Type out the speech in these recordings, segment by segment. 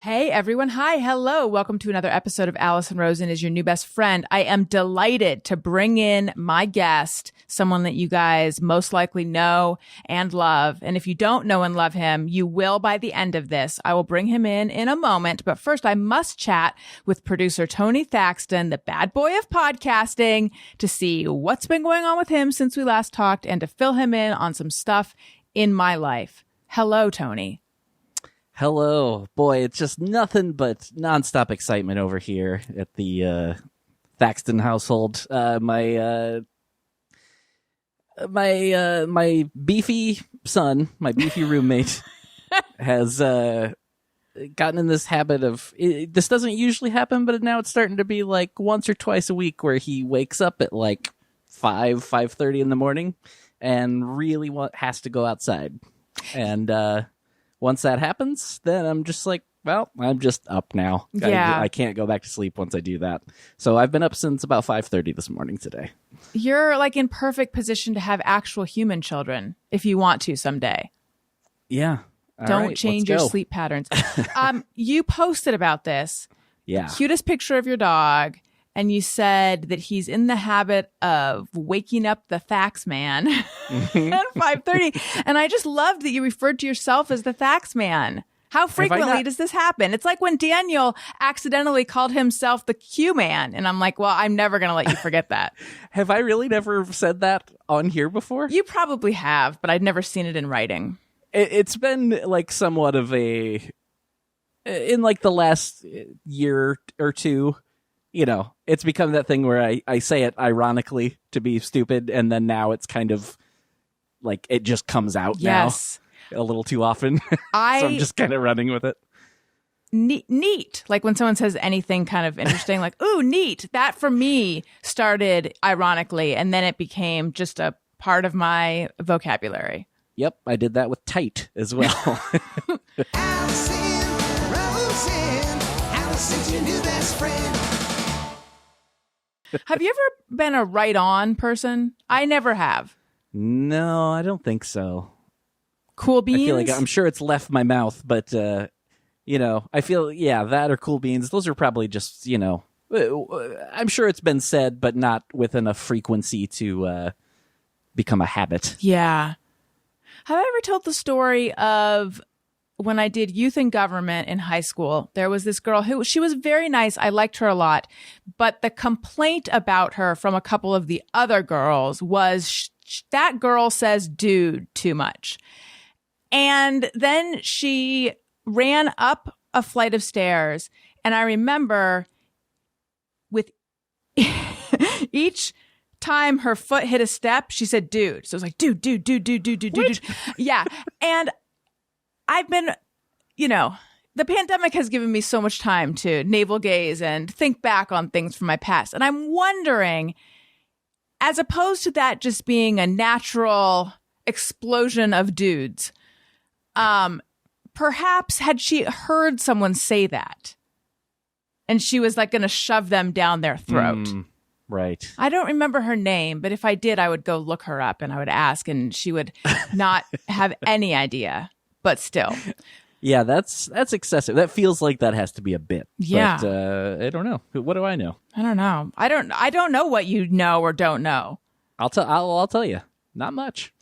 Hey everyone. Hi. Hello. Welcome to another episode of Alison Rosen is your new best friend. I am delighted to bring in my guest, someone that you guys most likely know and love. And if you don't know and love him, you will by the end of this. I will bring him in a moment. But first, I must chat with producer Tony Thaxton, the bad boy of podcasting, to see what's been going on with him since we last talked and to fill him in on some stuff in my life. Hello, Tony. Hello. Boy, it's just nothing but nonstop excitement over here at the Thaxton household. My beefy son, my beefy roommate, has gotten in this habit of... this doesn't usually happen, but now it's starting to be like once or twice a week where he wakes up at like 5:30 in the morning and really has to go outside. And... once that happens, then I'm just like, well, I'm just up now. Yeah. I can't go back to sleep once I do that. So I've been up since about 5:30 this morning today. You're like in perfect position to have actual human children if you want to someday. Yeah. Don't change your sleep patterns. You posted about this. Yeah. Cutest picture of your dog. And you said that he's in the habit of waking up the Thaxman at 5:30. And I just loved that you referred to yourself as the Thaxman. How frequently does this happen? It's like when Daniel accidentally called himself the Q Man. And I'm like, well, I'm never going to let you forget that. Have I really never said that on here before? You probably have, but I'd never seen it in writing. It's been like somewhat of in like the last year or two. You know, it's become that thing where I say it ironically to be stupid, and then now it's kind of like it just comes out now a little too often. So I'm just kind of running with it. Neat. Like when someone says anything kind of interesting, like, ooh, neat. That for me started ironically, and then it became just a part of my vocabulary. Yep, I did that with tight as well. Alison Rosen, Alison's your new best friend. Have you ever been a right-on person? I never have. No, I don't think so. Cool beans? I feel like I'm sure it's left my mouth, but, you know, I feel, that or cool beans. Those are probably just, you know, I'm sure it's been said, but not with enough frequency to become a habit. Yeah. Have I ever told the story of when I did youth and government in high school? There was this girl she was very nice. I liked her a lot. But the complaint about her from a couple of the other girls was that girl says dude too much. And then she ran up a flight of stairs. And I remember with each time her foot hit a step, she said dude. So it was like dude. Yeah. And I've been, you know, the pandemic has given me so much time to navel gaze and think back on things from my past. And I'm wondering, as opposed to that just being a natural explosion of dudes, perhaps had she heard someone say that and she was like going to shove them down their throat. Right. I don't remember her name, but if I did, I would go look her up and I would ask, and she would not have any idea. But still. Yeah, that's excessive. That feels like that has to be a bit. Yeah. But I don't know. What do I know? I don't know. I don't know what you know or don't know. I'll tell you. Not much.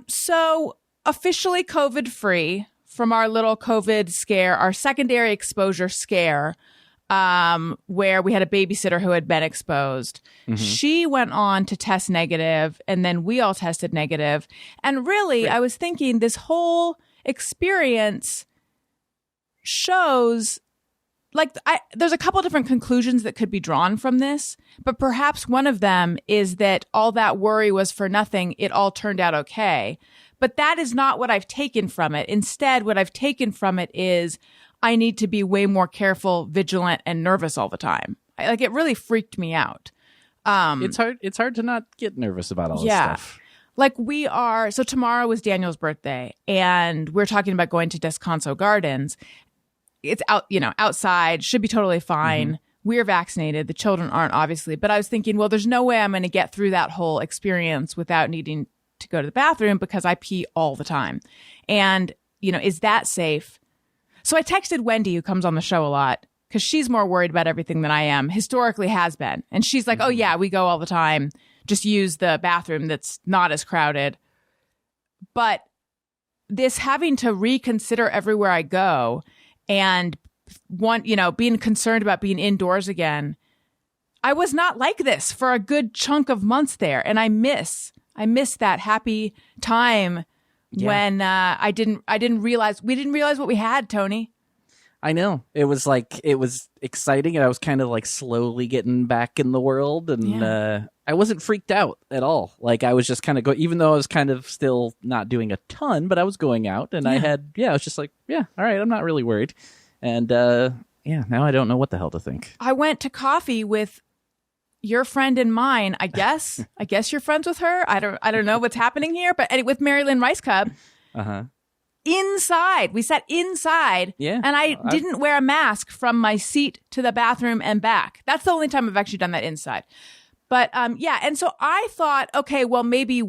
So officially COVID free from our little COVID scare, our secondary exposure scare, where we had a babysitter who had been exposed. Mm-hmm. She went on to test negative, and then we all tested negative. And really, I was thinking this whole experience shows like there's a couple different conclusions that could be drawn from this, but perhaps one of them is that all that worry was for nothing. It all turned out okay. But that is not what I've taken from it. Instead, what I've taken from it is I need to be way more careful, vigilant, and nervous all the time. Like it really freaked me out. It's hard to not get nervous about all this stuff. Like so tomorrow was Daniel's birthday, and we're talking about going to Descanso Gardens. It's out, outside, should be totally fine. Mm-hmm. We're vaccinated. The children aren't, obviously. But I was thinking, well, there's no way I'm going to get through that whole experience without needing to go to the bathroom because I pee all the time. And, is that safe? So I texted Wendy, who comes on the show a lot, because she's more worried about everything than I am, historically has been. And she's like, oh, yeah, we go all the time. Just use the bathroom that's not as crowded. But this having to reconsider everywhere I go and being concerned about being indoors again, I was not like this for a good chunk of months there. And I miss that happy time when we didn't realize what we had, Tony. I know. It was exciting, and I was kind of like slowly getting back in the world, and I wasn't freaked out at all. Like, I was just kind of even though I was kind of still not doing a ton, but I was going out, and I was just like, yeah, all right, I'm not really worried. And now I don't know what the hell to think. I went to coffee with your friend and mine, I guess. I guess you're friends with her. I don't know what's happening here, but with Mary Lynn Rice Cub. Uh-huh. Inside. We sat inside. Yeah. And I didn't wear a mask from my seat to the bathroom and back. That's the only time I've actually done that inside. But and so I thought, okay, well, maybe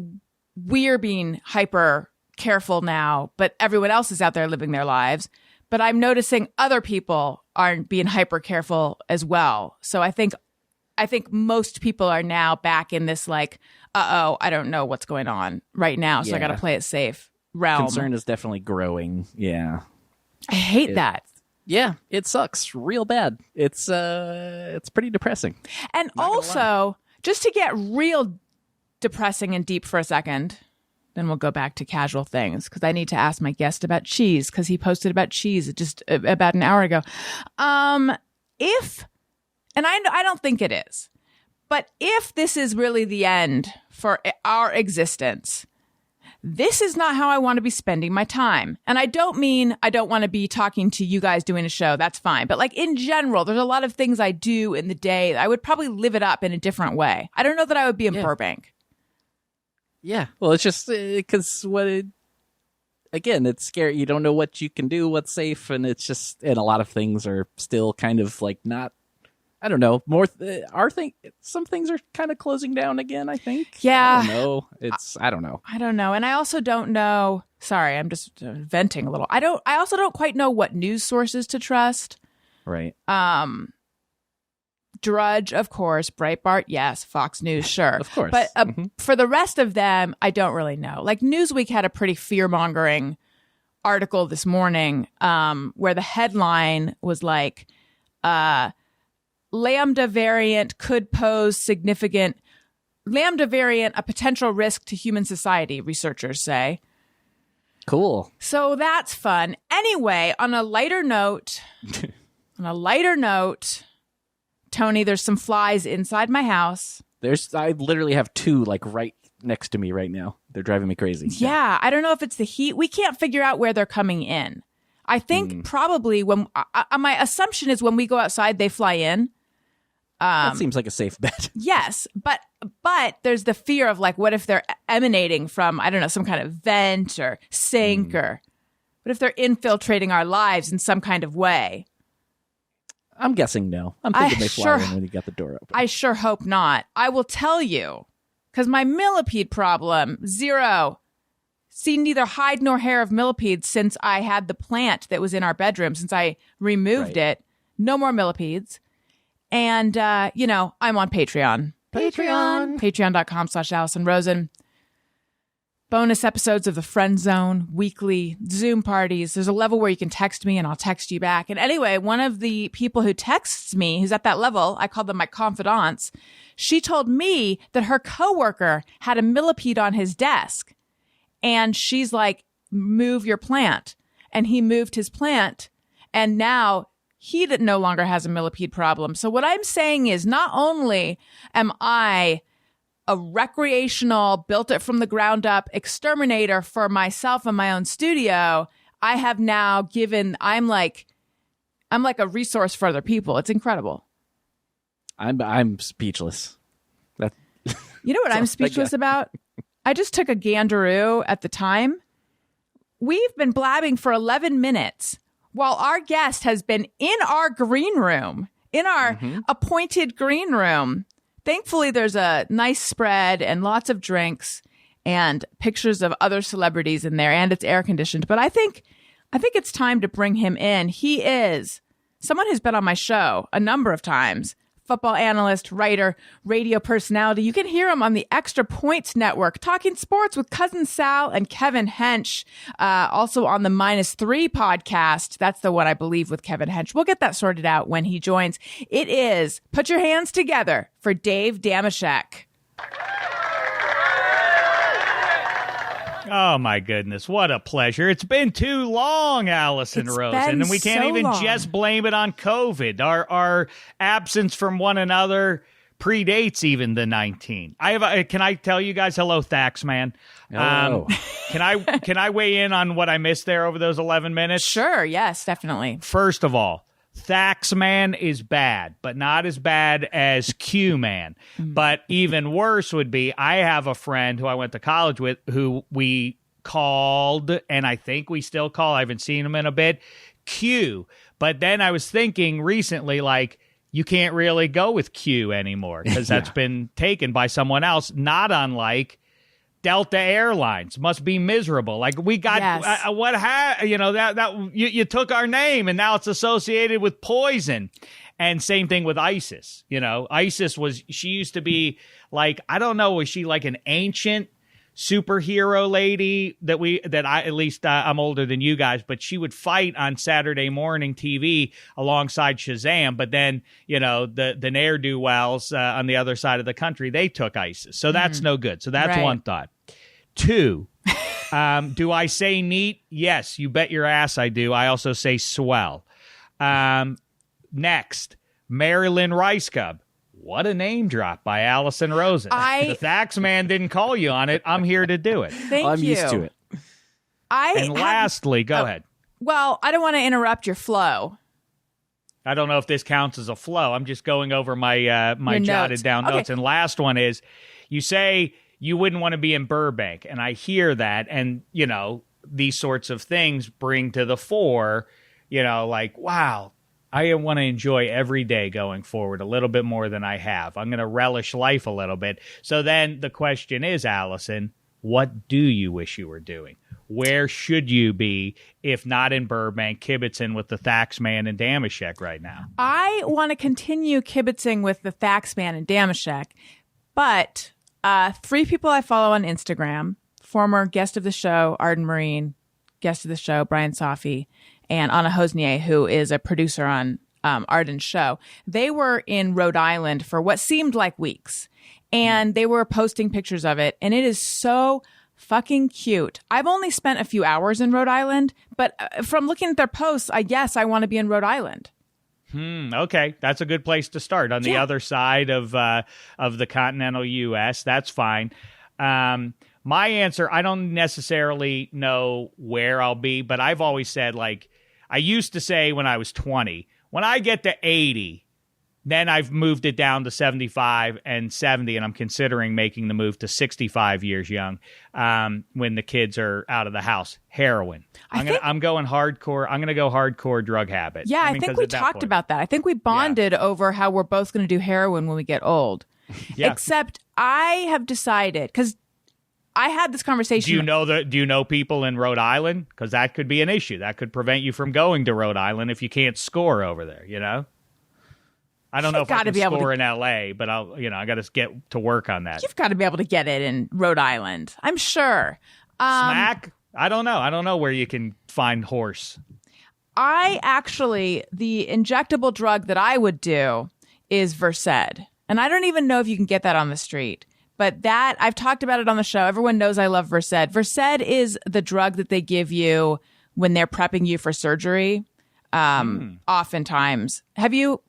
we're being hyper careful now, but everyone else is out there living their lives. But I'm noticing other people aren't being hyper careful as well. So I think most people are now back in this like, I don't know what's going on right now, so I got to play it safe realm. Concern is definitely growing. Yeah. I hate that. Yeah, it sucks real bad. It's pretty depressing. And also, just to get real depressing and deep for a second, then we'll go back to casual things, because I need to ask my guest about cheese, because he posted about cheese just about an hour ago. I don't think it is, but if this is really the end for our existence, this is not how I want to be spending my time. And I don't mean I don't want to be talking to you guys doing a show. That's fine. But like in general, there's a lot of things I do in the day. I would probably live it up in a different way. I don't know that I would be in Burbank. Yeah. Well, it's just because it's scary. You don't know what you can do, what's safe. And it's just, and a lot of things are still kind of like not, I don't know. Some things are kind of closing down again, I think. Yeah. I don't know. I don't know. I don't know. And I also don't know. Sorry, I'm just venting a little. I also don't quite know what news sources to trust. Right. Drudge, of course. Breitbart, yes. Fox News, sure. Of course. But for the rest of them, I don't really know. Like Newsweek had a pretty fear-mongering article this morning where the headline was like, Lambda variant could pose significant Lambda variant, a potential risk to human society, researchers say. Cool. So that's fun. Anyway, on a lighter note, Tony, there's some flies inside my house. I literally have two like right next to me right now. They're driving me crazy. Yeah, I don't know if it's the heat. We can't figure out where they're coming in. I think probably when my assumption is when we go outside, they fly in. That seems like a safe bet. Yes, but there's the fear of like, what if they're emanating from, I don't know, some kind of vent or sink, or what if they're infiltrating our lives in some kind of way? I'm guessing no. I'm thinking they fly in when you got the door open. I sure hope not. I will tell you, because my millipede problem, 0. Seen neither hide nor hair of millipedes since I had the plant that was in our bedroom, since I removed it. No more millipedes. And, I'm on Patreon. Patreon.com/Alison Rosen. Bonus episodes of The Friend Zone, weekly Zoom parties. There's a level where you can text me and I'll text you back. And anyway, one of the people who texts me, who's at that level, I call them my confidants, she told me that her coworker had a millipede on his desk. And she's like, move your plant. And he moved his plant. And now he no longer has a millipede problem. So what I'm saying is, not only am I a recreational, built it from the ground up exterminator for myself and my own studio, I have now I'm like a resource for other people. It's incredible. I'm speechless. You know what I'm speechless about? I just took a gandaroo at the time. We've been blabbing for 11 minutes while our guest has been in our green room, in our appointed green room. Thankfully, there's a nice spread and lots of drinks and pictures of other celebrities in there, and it's air conditioned. But I think I think it's time to bring him in. He is someone who's been on my show a number of times. Football analyst, writer, radio personality. You can hear him on the Extra Points Network, talking sports with Cousin Sal and Kevin Hench. Also on the -3 podcast. That's the one, I believe, with Kevin Hench. We'll get that sorted out when he joins. It is, put your hands together for Dave Dameshek. Oh, my goodness. What a pleasure. It's been too long, Alison Rosen. And we can't even just blame it on COVID. Our absence from one another predates even the 19. Can I tell you guys hello, Thaxman? Hello. Can I weigh in on what I missed there over those 11 minutes? Sure. Yes, definitely. First of all, Thaxman is bad, but not as bad as Q-Man. But even worse would be, I have a friend who I went to college with who we called, and I think we still call, I haven't seen him in a bit, Q. But then I was thinking recently, like, you can't really go with Q anymore because that's been taken by someone else, not unlike Delta Airlines. Must be miserable. Like, we got you took our name and now it's associated with poison. And same thing with ISIS. ISIS she used to be like, I don't know, was she like an ancient superhero lady I'm older than you guys, but she would fight on Saturday morning TV alongside Shazam. But then, the ne'er-do-wells on the other side of the country, they took ISIS. So that's no good. So that's one thought. 2, do I say neat? Yes, you bet your ass I do. I also say swell. Next, Marilyn Rice Cub. What a name drop by Alison Rosen. The Thaxman didn't call you on it. I'm here to do it. I'm used to it. Lastly, go ahead. Well, I don't want to interrupt your flow. I don't know if this counts as a flow. I'm just going over my jotted down notes. And last one is, you say you wouldn't want to be in Burbank. And I hear that. And, these sorts of things bring to the fore, like, wow, I want to enjoy every day going forward a little bit more than I have. I'm going to relish life a little bit. So then the question is, Alison, what do you wish you were doing? Where should you be if not in Burbank, kibitzing with the Thaxman and Dameshek right now? I want to continue kibitzing with the Thaxman and Dameshek, but 3 people I follow on Instagram, former guest of the show, Arden Marine, guest of the show, Brian Safi, and Anna Hosnier, who is a producer on Arden's show. They were in Rhode Island for what seemed like weeks, and they were posting pictures of it, and it is so fucking cute. I've only spent a few hours in Rhode Island, but from looking at their posts, I want to be in Rhode Island. Okay, that's a good place to start on the other side of the continental U.S. That's fine. My answer, I don't necessarily know where I'll be, but I've always said, like, I used to say when I was 20, when I get to 80, then I've moved it down to 75 and 70, and I'm considering making the move to 65 years young when the kids are out of the house. Heroin. I'm going hardcore. I'm going to go hardcore drug habit. Yeah, I think we talked about that. I think we bonded over how we're both going to do heroin when we get old. Except I have decided, because I had this conversation. Do you know people in Rhode Island? Because that could be an issue. That could prevent you from going to Rhode Island if you can't score over there. I don't know if I can score in L.A., but I got to get to work on that. You've got to be able to get it in Rhode Island, I'm sure. Smack? I don't know. I don't know where you can find horse. The injectable drug that I would do is Versed. And I don't even know if you can get that on the street. But that, I've talked about it on the show. Everyone knows I love Versed. Versed is the drug that they give you when they're prepping you for surgery. Oftentimes. Have you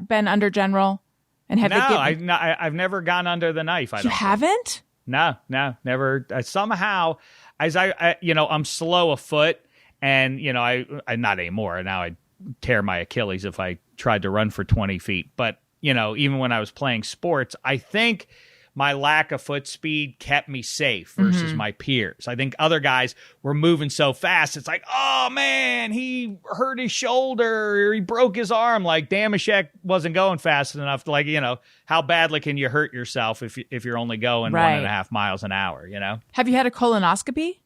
been under general? And I've never gone under the knife. You haven't? No, never. Somehow, as I'm slow of foot, and I not anymore. Now I tear my Achilles if I tried to run for 20 feet. But even when I was playing sports, I think my lack of foot speed kept me safe versus my peers. I think other guys were moving so fast. It's like, oh man, he hurt his shoulder or he broke his arm. Like Dameshek wasn't going fast enough to, like, how badly can you hurt yourself if you're only going 1.5 miles an hour, Have you had a colonoscopy?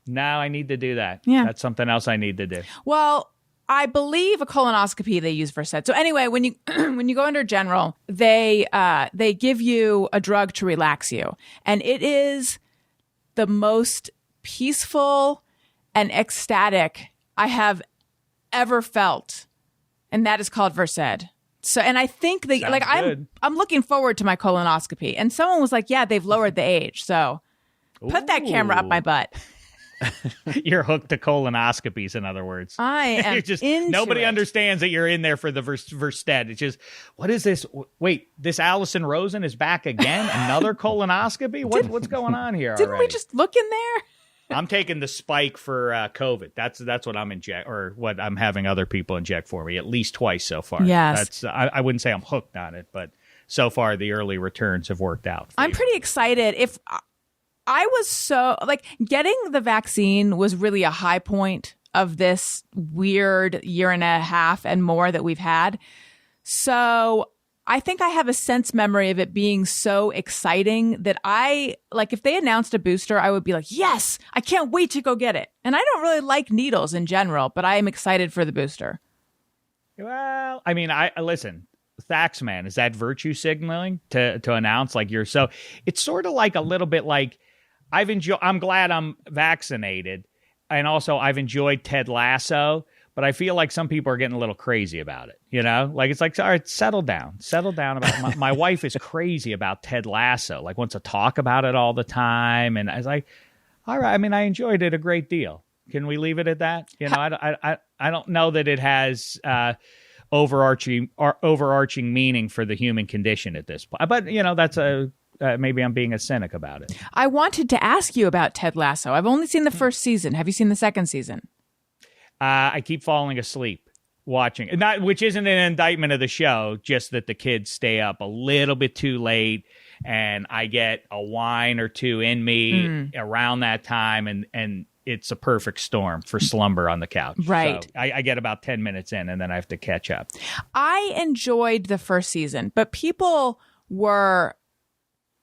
No, I need to do that. Yeah. That's something else I need to do. Well, I believe a colonoscopy they use Versed. So anyway, when you when you go under general, they give you a drug to relax you, and it is the most peaceful and ecstatic I have ever felt, and that is called Versed. So, and I think they Sounds good. I'm looking forward to my colonoscopy. And someone was like, "Yeah, they've lowered the age." So, put that camera up my butt. You're hooked to colonoscopies, in other words. I am You're just into nobody it. understands that you're in there for the Versed. It's just, what is this? Wait, this Alison Rosen is back again? Another colonoscopy? What's going on here? Didn't we already? just look in there? I'm taking the spike for COVID. That's what I'm what I'm having other people inject for me at least twice so far. Yes. I wouldn't say I'm hooked on it, but so far the early returns have worked out. I'm pretty excited. If I was so like getting the vaccine was really a high point of this weird year and a half and more that we've had. So I think I have a sense memory of it being so exciting that if they announced a booster, I would be like, yes, I can't wait to go get it. And I don't really like needles in general, but I am excited for the booster. Well, I mean, I listen. Thaxman, is that virtue signaling to announce like you're so? It's sort of like a little bit like I'm glad I'm vaccinated, and also I've enjoyed Ted Lasso, but I feel like some people are getting a little crazy about it. You know, like it's like, all right, settle down about my wife is crazy about Ted Lasso, like wants to talk about it all the time, and I was like, all right, I mean, I enjoyed it a great deal. Can we leave it at that? You know, I don't know that it has overarching meaning for the human condition at this point. But you know, that's maybe I'm being a cynic about it. I wanted to ask you about Ted Lasso. I've only seen the first season. Have you seen the second season? I keep falling asleep watching, which isn't an indictment of the show, just that the kids stay up a little bit too late, and I get a wine or two in me around that time, and it's a perfect storm for slumber on the couch. Right. So I get about 10 minutes in, and then I have to catch up. I enjoyed the first season, but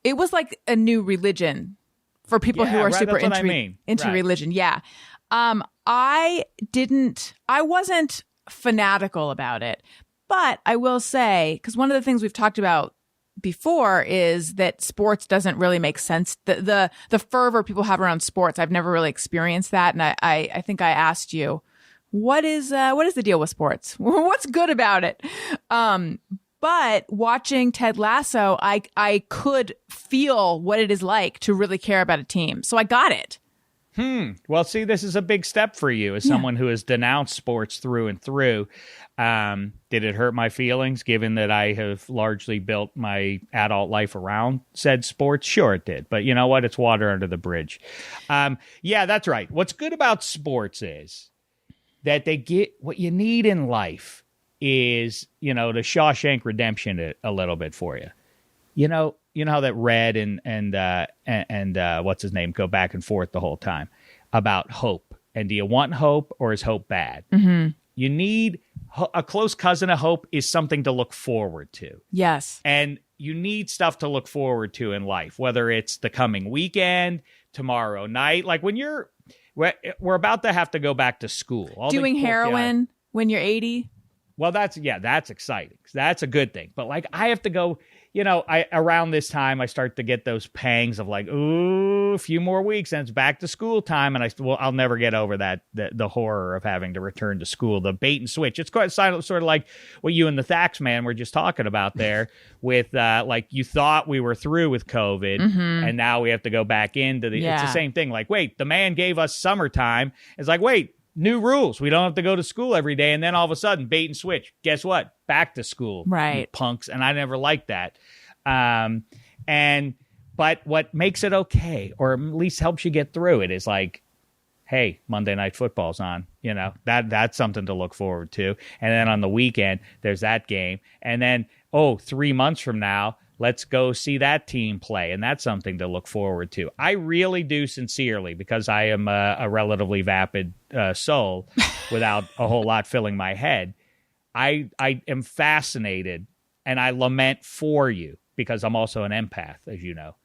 it was like a new religion for people who are super into religion. Yeah. I wasn't fanatical about it, but I will say, because one of the things we've talked about before is that sports doesn't really make sense. The fervor people have around sports, I've never really experienced that. And I think I asked you, what is the deal with sports? What's good about it? But watching Ted Lasso, I could feel what it is like to really care about a team. So I got it. Well, see, this is a big step for you as someone who has denounced sports through and through. Did it hurt my feelings, given that I have largely built my adult life around said sports? Sure, it did. But you know what? It's water under the bridge. Yeah, that's right. What's good about sports is that they get what you need in life is, you know, the Shawshank Redemption it a little bit for you. You know how that Red and what's his name go back and forth the whole time about hope. And do you want hope, or is hope bad? Mm-hmm. You need a close cousin of hope is something to look forward to. Yes. And you need stuff to look forward to in life, whether it's the coming weekend, tomorrow night. Like when we're about to have to go back to school. Doing heroin when you're 80. Well, that's exciting. That's a good thing. But like I have to go, around this time I start to get those pangs of like, ooh, a few more weeks and it's back to school time. And I'll never get over that, the horror of having to return to school, the bait and switch. It's quite sort of like what you and the Thaxman were just talking about there with like you thought we were through with COVID and now we have to go back into it's the same thing. Like, wait, the man gave us summertime. It's like, wait, new rules. We don't have to go to school every day. And then all of a sudden, bait and switch. Guess what? Back to school. Right. You punks. And I never liked that. But what makes it okay, or at least helps you get through it, is like, hey, Monday Night Football's on. That's something to look forward to. And then on the weekend, there's that game. And then, 3 months from now, let's go see that team play. And that's something to look forward to. I really do sincerely, because I am a relatively vapid soul without a whole lot filling my head. I am fascinated, and I lament for you because I'm also an empath, as you know.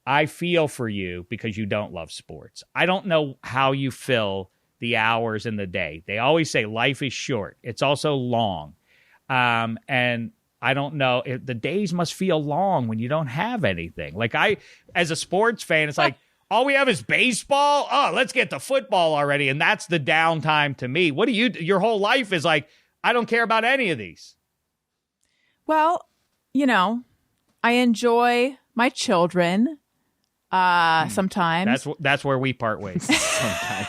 I feel for you because you don't love sports. I don't know how you fill the hours in the day. They always say life is short. It's also long. And I don't know. The days must feel long when you don't have anything. Like as a sports fan, it's like, all we have is baseball? Oh, let's get to football already. And that's the downtime to me. What do you do? Your whole life is like, I don't care about any of these. Well, I enjoy my children sometimes. That's where we part ways sometimes.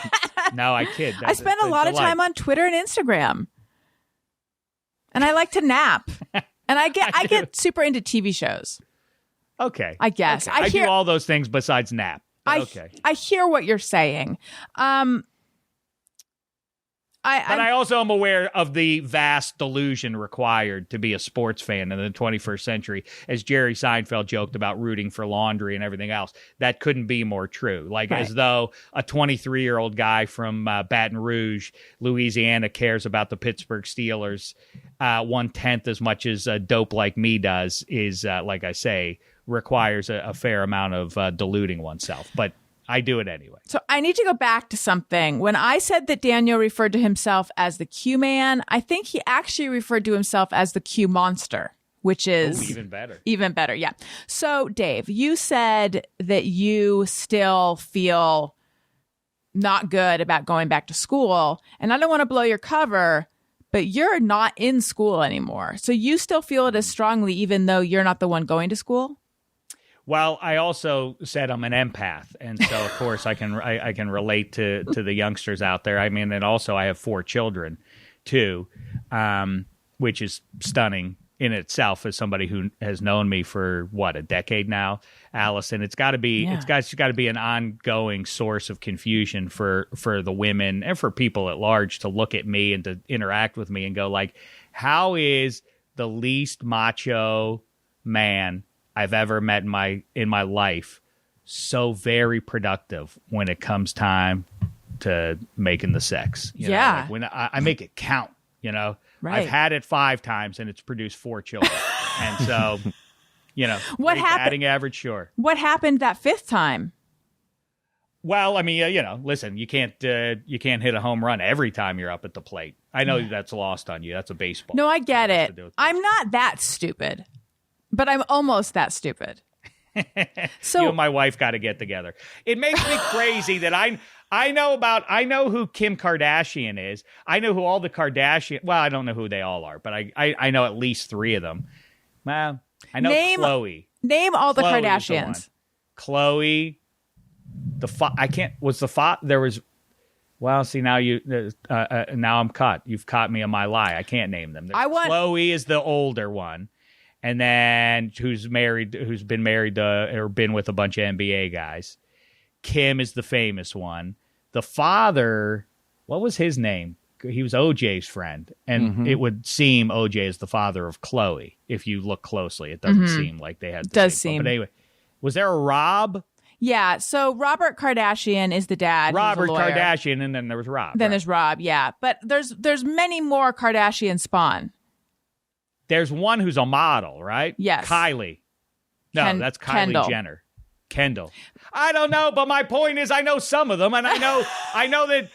No, I kid. I spend a lot of time on Twitter and Instagram. And I like to nap. And I get super into TV shows. Okay. I guess. Okay. I do all those things besides nap. Okay. I hear what you're saying. But I also am aware of the vast delusion required to be a sports fan in the 21st century. As Jerry Seinfeld joked about rooting for laundry and everything else, that couldn't be more true. Like, as though a 23-year-old guy from Baton Rouge, Louisiana, cares about the Pittsburgh Steelers 1/10 as much as dope like me does is, like I say, requires a fair amount of deluding oneself. But I do it anyway. So I need to go back to something. When I said that Daniel referred to himself as the Q Man, I think he actually referred to himself as the Q Monster, which is even better. Even better, yeah. So Dave, you said that you still feel not good about going back to school, and I don't want to blow your cover, but you're not in school anymore. So you still feel it as strongly even though you're not the one going to school? Well, I also said I'm an empath, and so of course I can relate to the youngsters out there. I mean, and also I have 4 children, too, which is stunning in itself as somebody who has known me for a decade now, Alison. It's got to be it's got to be an ongoing source of confusion for the women and for people at large to look at me and to interact with me and go like, how is the least macho man I've ever met in my life so very productive when it comes time to making the sex? You know, like when I make it count, Right. I've had it 5 times and it's produced 4 children. And so, what happened? Batting average, sure. What happened that 5th time? Well, I mean, listen, you can't hit a home run every time you're up at the plate. I know that's lost on you. That's a baseball. No, I get it. I'm not that stupid. But I'm almost that stupid. So you and my wife got to get together. It makes me crazy that I know who Kim Kardashian is. I know who all the Kardashian. Well, I don't know who they all are, but I know at least 3 of them. Well, I know Khloe. Name all the Khloe Kardashians. Khloe. There was. Well, see now now I'm caught. You've caught me in my lie. I can't name them. Khloe is the older one. And then who's been married or been with a bunch of NBA guys. Kim is the famous one. The father, what was his name? He was OJ's friend. And it would seem OJ is the father of Khloe. If you look closely, it doesn't seem like they had the same one. But anyway, was there a Rob? Yeah, so Robert Kardashian is the dad. Robert Kardashian, and then there was Rob. Then there's Rob, yeah. But there's many more Kardashian spawn. There's one who's a model, right? Yes. Kylie. No, that's Kylie Kendall. Jenner. Kendall. I don't know, but my point is I know some of them, and I know that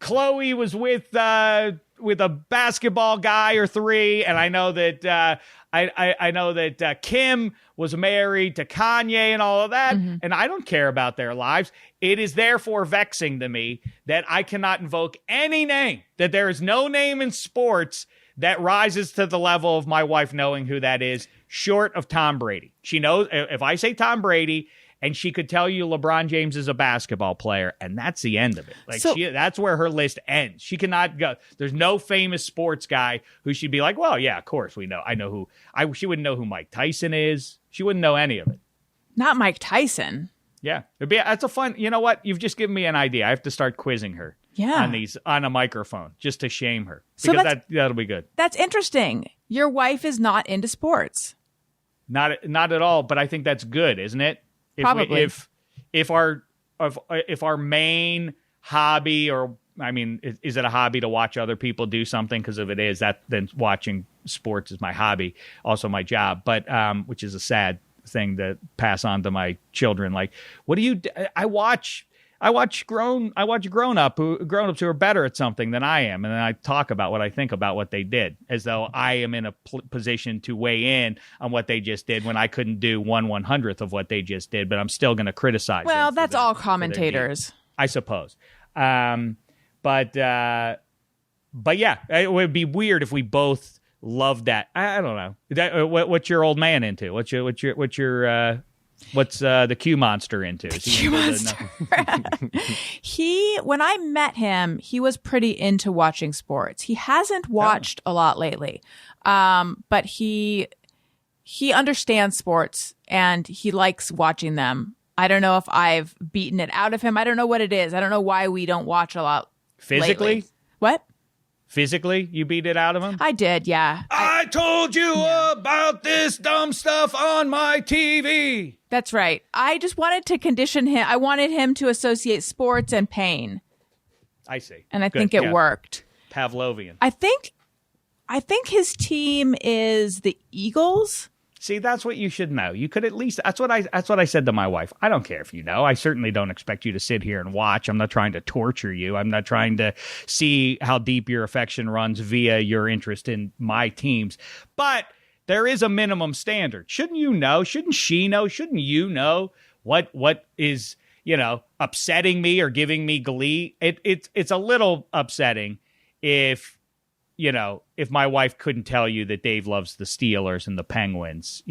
Khloe was with a basketball guy or 3, and I know that I know that Kim was married to Kanye and all of that, and I don't care about their lives. It is therefore vexing to me that I cannot invoke any name, that there is no name in sports that rises to the level of my wife knowing who that is, short of Tom Brady. She knows if I say Tom Brady, and she could tell you LeBron James is a basketball player, and that's the end of it. Like that's where her list ends. She cannot go. There's no famous sports guy who she'd be like, well, yeah, of course we know. I know who. She wouldn't know who Mike Tyson is. She wouldn't know any of it. Not Mike Tyson. Yeah, that's a fun. You know what? You've just given me an idea. I have to start quizzing her. Yeah. On a microphone just to shame her. Because that'll be good. That's interesting. Your wife is not into sports. Not at all, but I think that's good, isn't it? Probably. If our main hobby or I mean, is it a hobby to watch other people do something? Because if it is, then watching sports is my hobby, also my job. But which is a sad thing to pass on to my children. Like, what do you? I watch grown-ups who are better at something than I am, and then I talk about what I think about what they did, as though I am in a position to weigh in on what they just did when I couldn't do 1/100th of what they just did, but I'm still going to criticize. Well, them that's all commentators, I suppose. But yeah, it would be weird if we both loved that. I don't know. What's your old man into? What's the Q Monster into? Q Monster. When I met him, he was pretty into watching sports. He hasn't watched a lot lately, but he understands sports and he likes watching them. I don't know if I've beaten it out of him. I don't know what it is. I don't know why we don't watch a lot. Physically? Lately. What? Physically, you beat it out of him? I did, yeah. I told you about this dumb stuff on my TV. That's right. I just wanted to condition him. I wanted him to associate sports and pain. I see. And I think it worked. Pavlovian. I think his team is the Eagles. See, that's what you should know. You could at least. That's what I said to my wife. I don't care if you know. I certainly don't expect you to sit here and watch. I'm not trying to torture you. I'm not trying to see how deep your affection runs via your interest in my teams. But there is a minimum standard. Shouldn't you know? Shouldn't she know? Shouldn't you know what is, upsetting me or giving me glee? It's a little upsetting if my wife couldn't tell you that Dave loves the Steelers and the Penguins,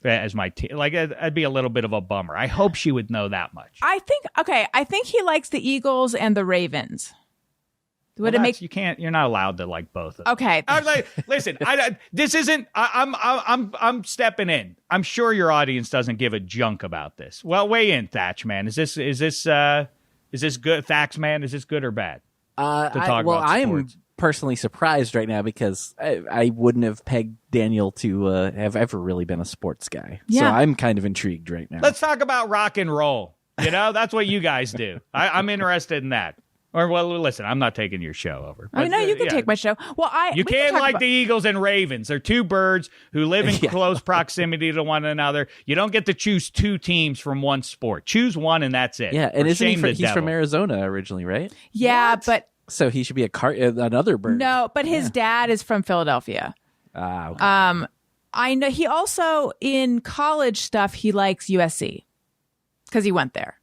as my team. Like, that'd be a little bit of a bummer. I hope she would know that much. I think he likes the Eagles and the Ravens. You're not allowed to like both of them. Okay. Listen, I'm stepping in. I'm sure your audience doesn't give a junk about this. Well, weigh in, Thaxman. Is this good? Thaxman, is this good or bad? I am personally surprised right now because I wouldn't have pegged Daniel to have ever really been a sports guy. Yeah. So I'm kind of intrigued right now. Let's talk about rock and roll. That's what you guys do. I'm interested in that. Or, well, listen, I'm not taking your show over. I know you can take my show. Well, you can't like the Eagles and Ravens. They're two birds who live in close proximity to one another. You don't get to choose two teams from one sport. Choose one, and that's it. Yeah, and isn't he's from Arizona originally, right? Yeah, but so he should be another bird. No, but his dad is from Philadelphia. Okay. I know he also in college stuff he likes USC because he went there.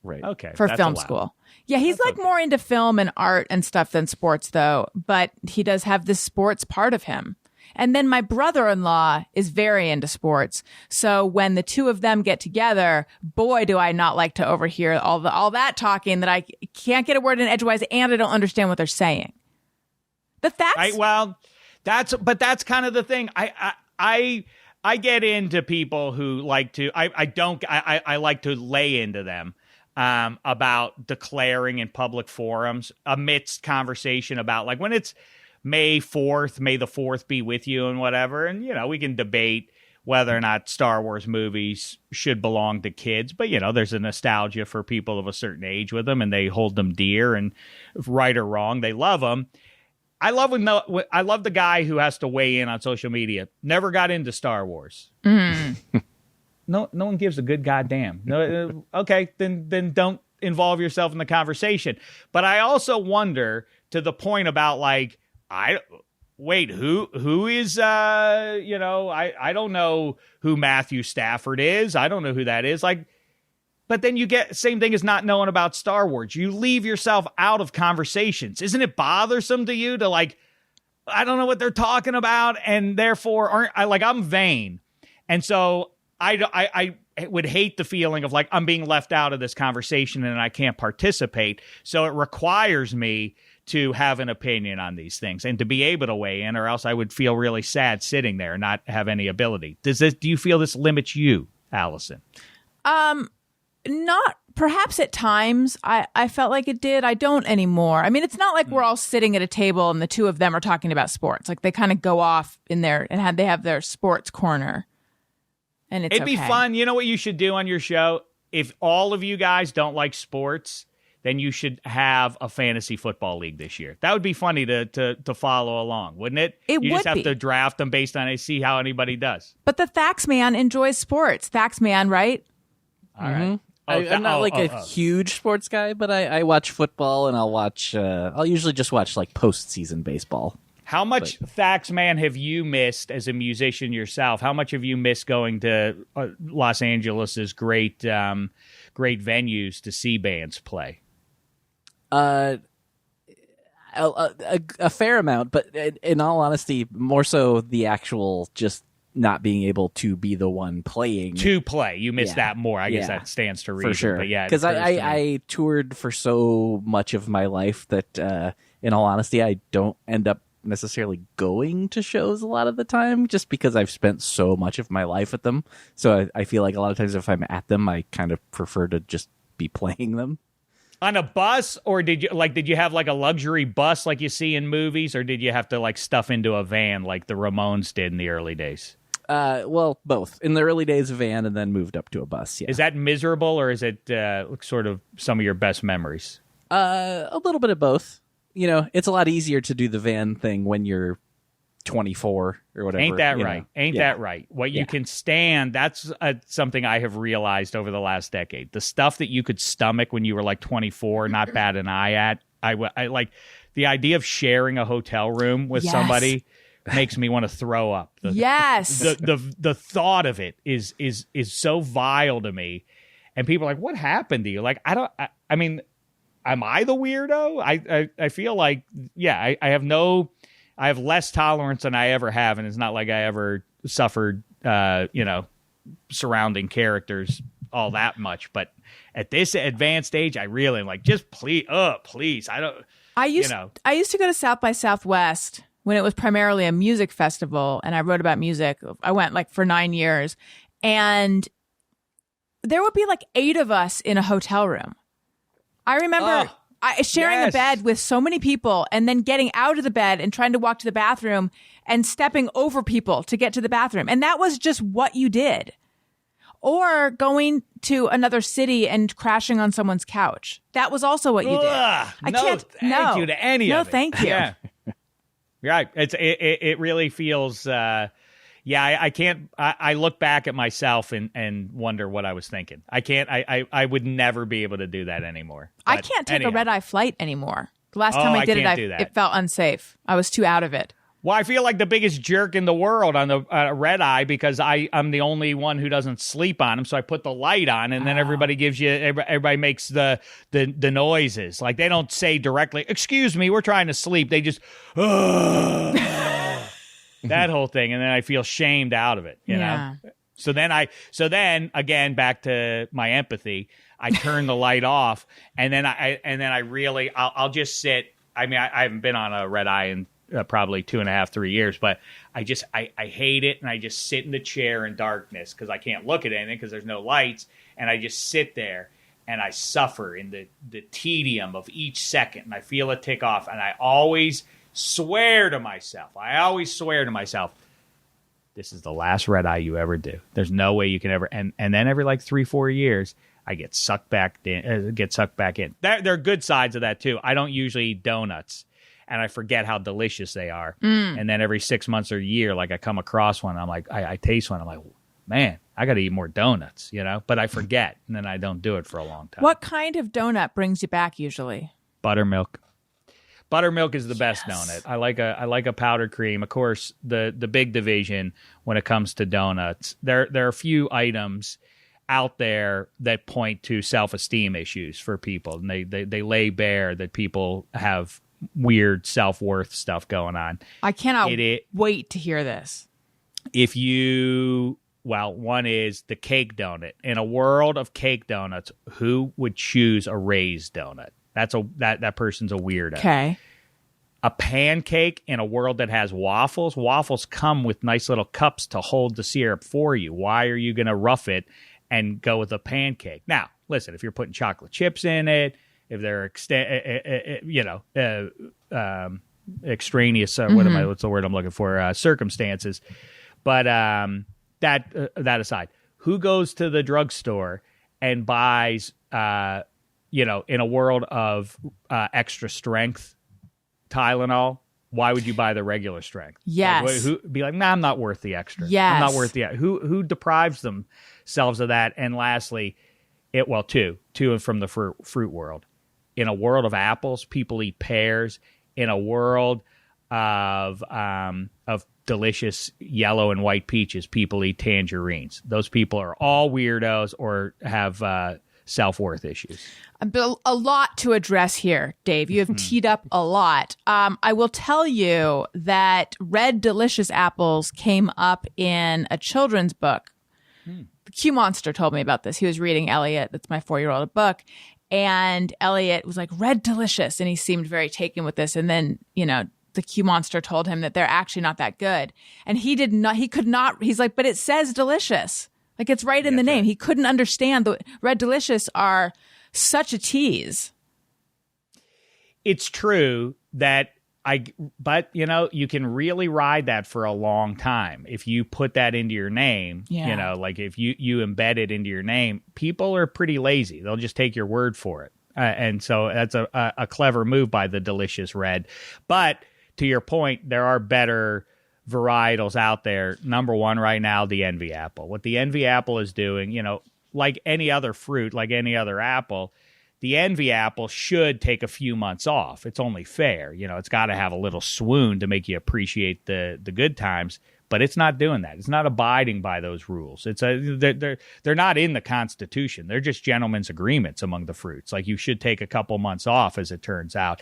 Right. Okay. For film school. Yeah, he's more into film and art and stuff than sports, though. But he does have this sports part of him. And then my brother-in-law is very into sports. So when the two of them get together, boy, do I not like to overhear all that talking that I can't get a word in edgewise and I don't understand what they're saying. That's kind of the thing. I get into people who like to. I like to lay into them. About declaring in public forums amidst conversation about like when it's May 4th, may the 4th be with you and whatever. And, we can debate whether or not Star Wars movies should belong to kids. But, there's a nostalgia for people of a certain age with them and they hold them dear and right or wrong, they love them. I love the guy who has to weigh in on social media. Never got into Star Wars. No one gives a good goddamn. No, okay, then don't involve yourself in the conversation. But I also wonder to the point about like, who is I don't know who Matthew Stafford is. I don't know who that is. Like, but then you get same thing as not knowing about Star Wars. You leave yourself out of conversations. Isn't it bothersome to you to like, I don't know what they're talking about, and therefore I'm vain, and so. I would hate the feeling of like I'm being left out of this conversation and I can't participate. So it requires me to have an opinion on these things and to be able to weigh in, or else I would feel really sad sitting there and not have any ability. Do you feel this limits you, Alison? Not perhaps at times. I felt like it did. I don't anymore. I mean, it's not like we're all sitting at a table and the two of them are talking about sports. Like they kind of go off in there and they have their sports corner. And it'd be fun. You know what you should do on your show? If all of you guys don't like sports, then you should have a fantasy football league this year. That would be funny to follow along, wouldn't it? It you would just have be. to draft them based on it, see how anybody does. But the Thaxman enjoys sports. Thaxman, right? All right. I'm not a huge sports guy, but I watch football and I'll usually just watch like postseason baseball. How much Thaxman have you missed as a musician yourself? How much have you missed going to Los Angeles's great venues to see bands play? A fair amount, but in all honesty, more so the actual just not being able to be the one playing. To play. You miss Yeah. that more. I guess Yeah. that stands to reason. For sure. But yeah, because I toured for so much of my life that, in all honesty, I don't end up necessarily going to shows a lot of the time just because I've spent so much of my life at them. So I feel like a lot of times if I'm at them, I kind of prefer to just be playing them. on a bus, or did you have like a luxury bus like you see in movies, or did you have to like stuff into a van like the Ramones did in the early days? Well, both. In the early days, a van, and then moved up to a bus. Yeah. Is that miserable, or is it sort of some of your best memories? A little bit of both. You know, it's a lot easier to do the van thing when you're 24 or whatever. Ain't that right? Know. Ain't Yeah. that right? What you can stand, that's something I have realized over the last decade. The stuff that you could stomach when you were like 24, not bad an eye at. I like the idea of sharing a hotel room with Yes. somebody makes me want to throw up. Yes. The thought of it is so vile to me. And people are like, what happened to you? Like, I mean, am I the weirdo? I feel like, yeah, I have less tolerance than I ever have. And it's not like I ever suffered, surrounding characters all that much. But at this advanced age, I really am like, just please. I used to go to South by Southwest when it was primarily a music festival, and I wrote about music. I went like for 9 years, and there would be like 8 of us in a hotel room. I remember sharing a bed with so many people, and then getting out of the bed and trying to walk to the bathroom and stepping over people to get to the bathroom. And that was just what you did. Or going to another city and crashing on someone's couch. That was also what you did. Thank you to any of it. No, thank you. Yeah. Right. It really feels, I can't, I look back at myself and wonder what I was thinking. I would never be able to do that anymore. I But can't take a anyhow. red-eye flight anymore. The last time I did can't do that. it felt unsafe. I was too out of it. Well, I feel like the biggest jerk in the world on the red eye because I'm the only one who doesn't sleep on them. So I put the light on, and then everybody makes the noises. Like they don't say directly, "Excuse me, we're trying to sleep." They just that whole thing, and then I feel shamed out of it. You know. So then again, back to my empathy. I turn the light off, and then I'll just sit. I mean, I haven't been on a red eye in probably 2.5, 3 years, but I hate it, and I just sit in the chair in darkness because I can't look at anything because there's no lights, and I just sit there and I suffer in the tedium of each second, and I feel it tick off, and I always swear to myself, this is the last red eye you ever do. There's no way you can ever, and then every like 3-4 years, I get sucked back in. There are good sides of that too. I don't usually eat donuts, and I forget how delicious they are. And then every 6 months or a year, like I come across one, I'm like, I taste one, I'm like, man, I got to eat more donuts, But I forget, and then I don't do it for a long time. What kind of donut brings you back usually? Buttermilk. Buttermilk is the best donut. I like a powdered cream. Of course, the big division when it comes to donuts. There are a few items out there that point to self-esteem issues for people, and they lay bare that people have weird self-worth stuff going on. I cannot wait to hear this. One is the cake donut. In a world of cake donuts, who would choose a raised donut? That person's a weirdo. Okay. A pancake in a world that has waffles. Waffles come with nice little cups to hold the syrup for you. Why are you going to rough it and go with a pancake? Now, listen, if you're putting chocolate chips in it, if they're extraneous, what's the word I'm looking for? Circumstances. But that aside, who goes to the drugstore and buys in a world of extra strength Tylenol, why would you buy the regular strength? Yes. Be like, nah, I'm not worth the extra. Yes. I'm not worth the who deprives themselves of that? And lastly, two from the fruit world. In a world of apples, people eat pears. In a world of delicious yellow and white peaches, people eat tangerines. Those people are all weirdos or have self-worth issues. A lot to address here, Dave. You have teed up a lot. I will tell you that red delicious apples came up in a children's book. Q Monster told me about this. He was reading Elliot, that's my 4-year-old, a book. And Elliot was like, red delicious. And he seemed very taken with this. And then, the Q Monster told him that they're actually not that good. And he's like, but it says delicious. Like it's right in the name. Right. He couldn't understand the red delicious are such a tease. It's true that but you can really ride that for a long time. If you put that into your name, like if you embed it into your name, people are pretty lazy. They'll just take your word for it. And so that's a clever move by the delicious red. But to your point, there are better varietals out there. Number one right now, the envy apple. What the envy apple is doing, like any other fruit, like any other apple, the envy apple should take a few months off. It's only fair. It's got to have a little swoon to make you appreciate the good times, but it's not doing that. It's not abiding by those rules. They're not in the Constitution. They're just gentlemen's agreements among the fruits. Like you should take a couple months off, as it turns out.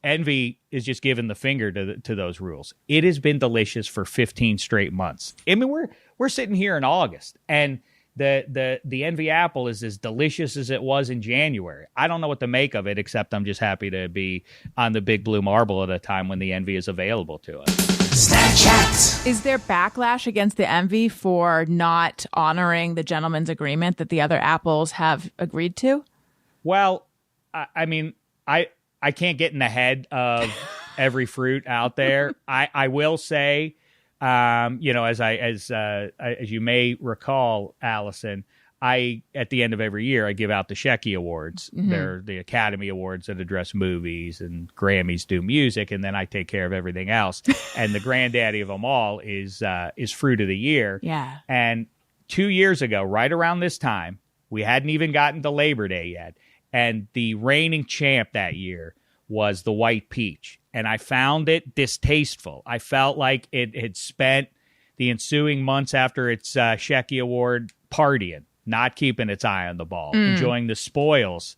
Envy is just giving the finger to those rules. It has been delicious for 15 straight months. I mean, we're sitting here in August, and the envy apple is as delicious as it was in January. I don't know what to make of it, except I'm just happy to be on the big blue marble at a time when the envy is available to us. Snapchat. Is there backlash against the envy for not honoring the gentleman's agreement that the other apples have agreed to? Well, I mean, I can't get in the head of every fruit out there. I will say, as you may recall, Allison, at the end of every year, I give out the Shecky Awards. Mm-hmm. They're the Academy Awards that address movies, and Grammys do music, and then I take care of everything else. And the granddaddy of them all is Fruit of the Year. Yeah. And 2 years ago, right around this time, we hadn't even gotten to Labor Day yet, and the reigning champ that year was the white peach. And I found it distasteful. I felt like it had spent the ensuing months after its Shecky Award partying, not keeping its eye on the ball, enjoying the spoils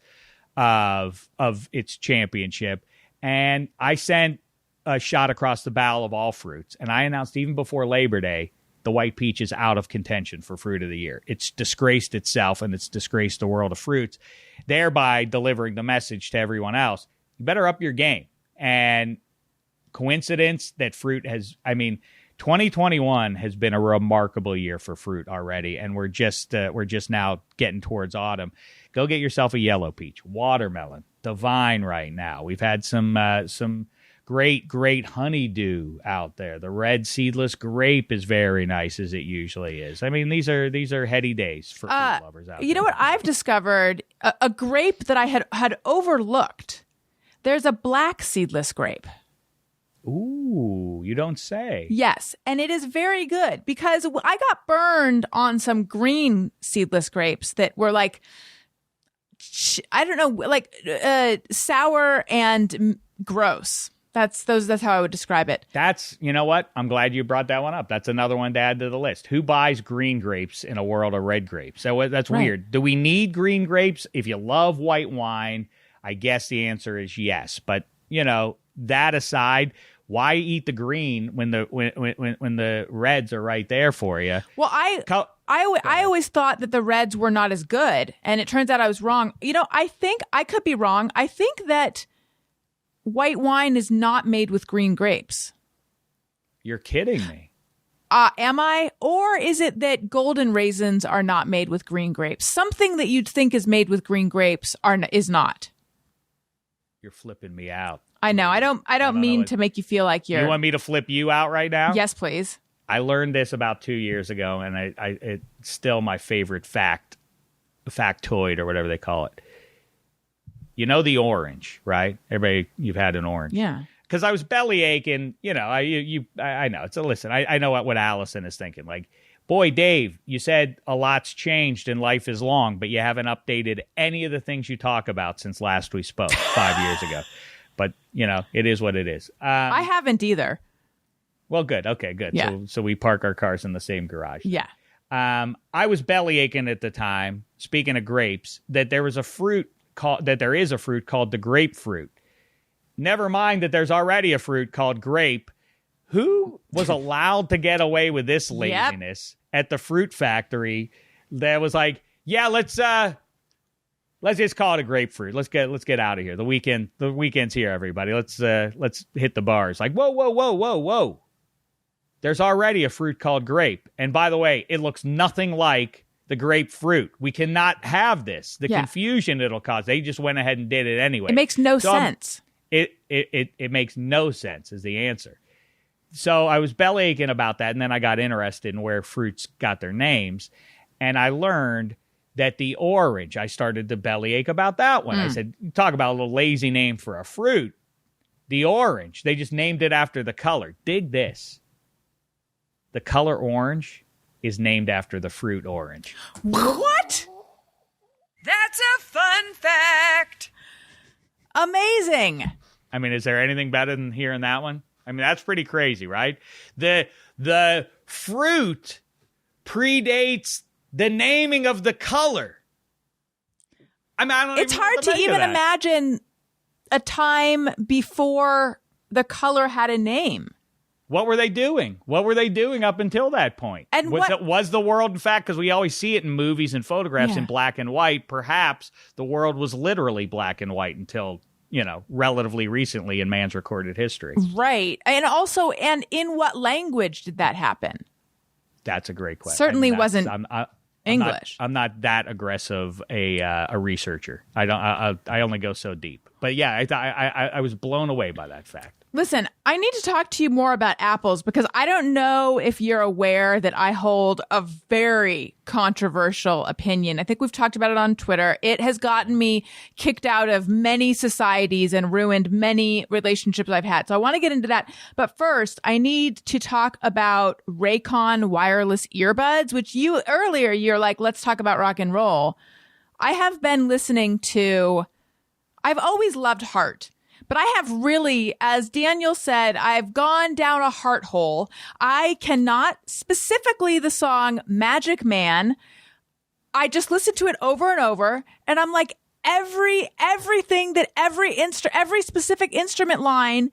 of its championship. And I sent a shot across the bow of all fruits. And I announced even before Labor Day, the white peach is out of contention for Fruit of the Year. It's disgraced itself, and it's disgraced the world of fruits, thereby delivering the message to everyone else. You better up your game. And coincidence that fruit has, 2021 has been a remarkable year for fruit already, and we're just now getting towards autumn. Go get yourself a yellow peach, watermelon, divine right now. We've had some great honeydew out there. The red seedless grape is very nice, as it usually is. These are heady days for fruit lovers out there. You know what I've discovered? A grape that I had overlooked. There's a black seedless grape. Ooh, you don't say. Yes, and it is very good because I got burned on some green seedless grapes that were like, I don't know, like sour and gross. That's how I would describe it. You know what? I'm glad you brought that one up. That's another one to add to the list. Who buys green grapes in a world of red grapes? So that's right. Weird. Do we need green grapes? If you love white wine, I guess the answer is yes. But, that aside, why eat the green when the reds are right there for you? Well, I always thought that the reds were not as good, and it turns out I was wrong. I think I could be wrong. I think that white wine is not made with green grapes. You're kidding me. Am I? Or is it that golden raisins are not made with green grapes? Something that you'd think is made with green grapes is not. You're flipping me out. I know. I don't mean to make you feel like you're... You want me to flip you out right now? Yes, please. I learned this about 2 years ago, and it's still my favorite factoid or whatever they call it. You know the orange, right? Everybody, you've had an orange. Yeah. Because I was belly aching, you know, I know. So listen, I know what Allison is thinking. Like, boy, Dave, you said a lot's changed and life is long, but you haven't updated any of the things you talk about since last we spoke 5 years ago. But, you know, it is what it is. I haven't either. Well, good. Okay, good. Yeah. So we park our cars in the same garage. Yeah. I was belly aching at the time, speaking of grapes, that there is a fruit called the grapefruit. Never mind that there's already a fruit called grape. Who was allowed to get away with this laziness at the fruit factory that was like, yeah, let's just call it a grapefruit. Let's get out of here. The weekend's here, everybody. Let's hit the bars. Like, whoa. There's already a fruit called grape. And by the way, it looks nothing like the grapefruit. We cannot have this. The confusion it'll cause. They just went ahead and did it anyway. It makes no sense. It makes no sense is the answer. So I was belly aching about that, and then I got interested in where fruits got their names, and I learned that the orange, I started to bellyache about that one. I said, talk about a little lazy name for a fruit. The orange, they just named it after the color. Dig this. The color orange is named after the fruit orange. What? That's a fun fact. Amazing. I mean, is there anything better than hearing that one? I mean, that's pretty crazy, right? The fruit predates the naming of the color. I mean, I don't. It's hard to even imagine a time before the color had a name. What were they doing? What were they doing up until that point? And was the world, in fact, because we always see it in movies and photographs in black and white, perhaps the world was literally black and white until, you know, relatively recently in man's recorded history. Right. And also, and in what language did that happen? That's a great question. Certainly wasn't English. I'm not that aggressive a researcher. I only go so deep. But yeah, I was blown away by that fact. Listen, I need to talk to you more about apples because I don't know if you're aware that I hold a very controversial opinion. I think we've talked about it on Twitter. It has gotten me kicked out of many societies and ruined many relationships I've had. So I want to get into that. But first, I need to talk about Raycon wireless earbuds, which you're like, let's talk about rock and roll. I have been listening to, I've always loved Heart. But I have really, as Daniel said, I've gone down a heart hole. I cannot, specifically the song Magic Man. I just listened to it over and over, and I'm like, everything that every specific instrument line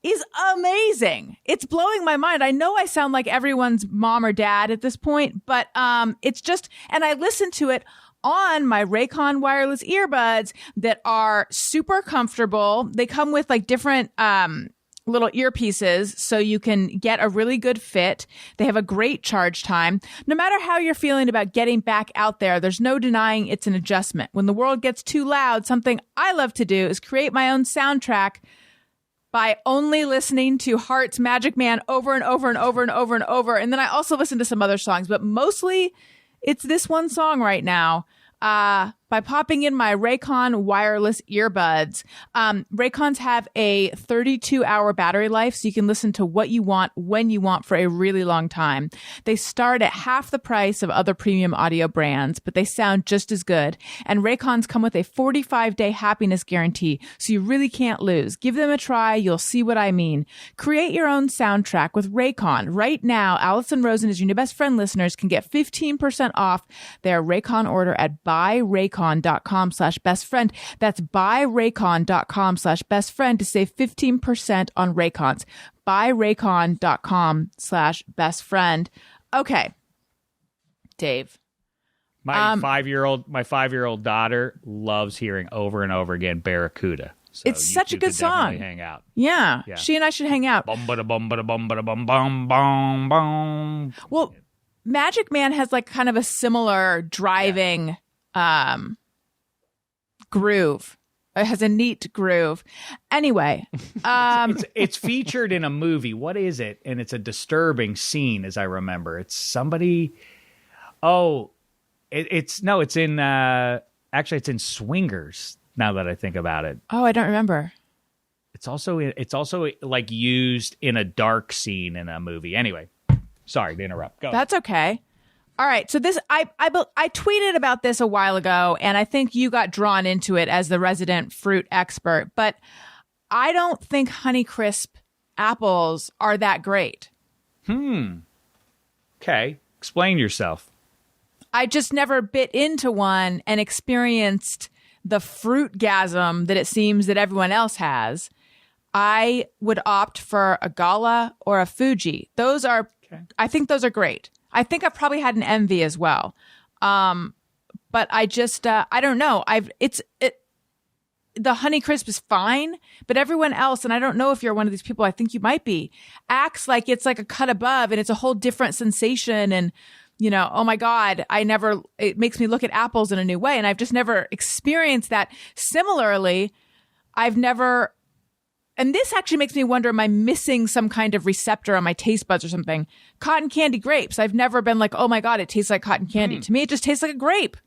is amazing. It's blowing my mind. I know I sound like everyone's mom or dad at this point, but it's just, and I listened to it on my Raycon wireless earbuds that are super comfortable. They come with like different little earpieces so you can get a really good fit. They have a great charge time. No matter how you're feeling about getting back out there, there's no denying it's an adjustment. When the world gets too loud, something I love to do is create my own soundtrack by only listening to Heart's Magic Man over and over and over and over and over. And then I also listen to some other songs, but mostly it's this one song right now. By popping in my Raycon wireless earbuds. Raycons have a 32-hour battery life, so you can listen to what you want, when you want, for a really long time. They start at half the price of other premium audio brands, but they sound just as good. And Raycons come with a 45-day happiness guarantee, so you really can't lose. Give them a try. You'll see what I mean. Create your own soundtrack with Raycon. Right now, Alison Rosen, as your new best friend listeners, can get 15% off their Raycon order at buyraycon.com/bestfriend. That's buyraycon.com/bestfriend to save 15% on Raycons. Buyraycon.com/bestfriend. Okay. Dave. My 5-year-old daughter loves hearing over and over again Barracuda. So it's such a good song. Hang out. Yeah. She and I should hang out. Bum bada bum bada bum bada bum bum bum bum. Well, Magic Man has like kind of a similar driving groove. It has a neat groove. Anyway, it's featured in a movie. What is it? And it's a disturbing scene, as I remember. It's somebody. Oh, it's in. Actually, it's in Swingers. Now that I think about it. Oh, I don't remember. It's also like used in a dark scene in a movie. Anyway, sorry to interrupt. Go. That's okay. All right. So this, I tweeted about this a while ago, and I think you got drawn into it as the resident fruit expert. But I don't think Honeycrisp apples are that great. Okay. Explain yourself. I just never bit into one and experienced the fruitgasm that it seems that everyone else has. I would opt for a Gala or a Fuji. Those are, I think those are great. I think I've probably had an Envy as well. But I just, I don't know. The Honeycrisp is fine, but everyone else, and I don't know if you're one of these people, I think you might be, acts like it's like a cut above and it's a whole different sensation. And, you know, oh my God, it makes me look at apples in a new way. And I've just never experienced that. Similarly, and this actually makes me wonder, am I missing some kind of receptor on my taste buds or something? Cotton candy grapes. I've never been like, oh my God, it tastes like cotton candy. To me, it just tastes like a grape.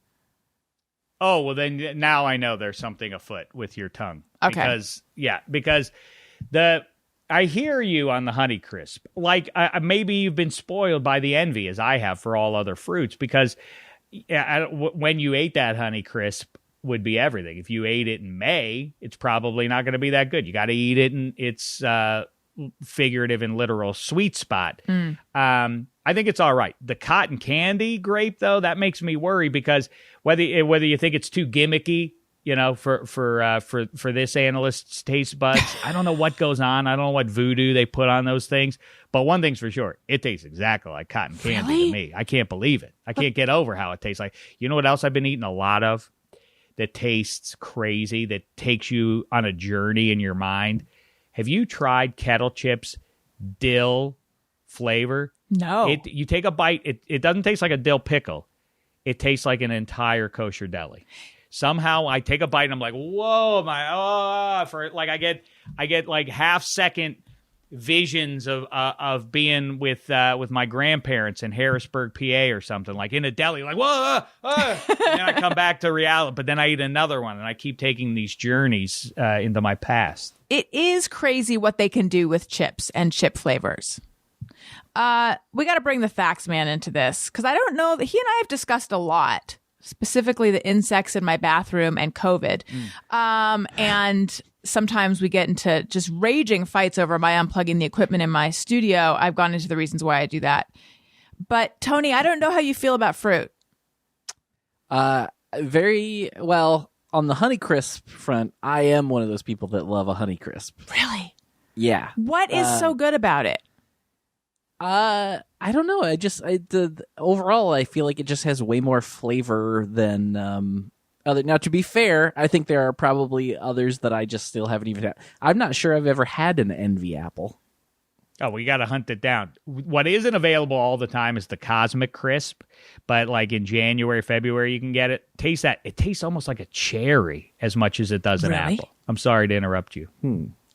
Oh, well, then now I know there's something afoot with your tongue. Okay. Because I hear you on the Honeycrisp. Like, maybe you've been spoiled by the Envy, as I have for all other fruits, because when you ate that Honeycrisp, would be everything. If you ate it in May, it's probably not going to be that good. You got to eat it in its figurative and literal sweet spot. I think it's all right. The cotton candy grape, though, that makes me worry, because whether you think it's too gimmicky, you know, for this analyst's taste buds, I don't know what goes on. I don't know what voodoo they put on those things. But one thing's for sure, it tastes exactly like cotton candy to me. I can't believe it. I can't get over how it tastes like. You know what else I've been eating a lot of that tastes crazy, that takes you on a journey in your mind? Have you tried Kettle Chips dill flavor? No. You take a bite, it doesn't taste like a dill pickle. It tastes like an entire kosher deli. Somehow I take a bite and I'm like, whoa, I get like half-second visions of being with my grandparents in Harrisburg, PA or something, like in a deli, like, whoa, and then I come back to reality, but then I eat another one, and I keep taking these journeys into my past. It is crazy what they can do with chips and chip flavors. We got to bring the Thaxman into this, because I don't know that he and I have discussed a lot, specifically the insects in my bathroom and COVID. And sometimes we get into just raging fights over my unplugging the equipment in my studio. I've gone into the reasons why I do that. But Tony, I don't know how you feel about fruit. Very well. On the Honeycrisp front, I am one of those people that love a Honeycrisp. Really? Yeah. What is so good about it? I don't know. Overall, I feel like it just has way more flavor than other. Now, to be fair, I think there are probably others that I just still haven't even had. I'm not sure I've ever had an Envy apple. Oh, we got to hunt it down. What isn't available all the time is the Cosmic Crisp, but like in January, February, you can get it. Taste that. It tastes almost like a cherry as much as it does an apple. I'm sorry to interrupt you.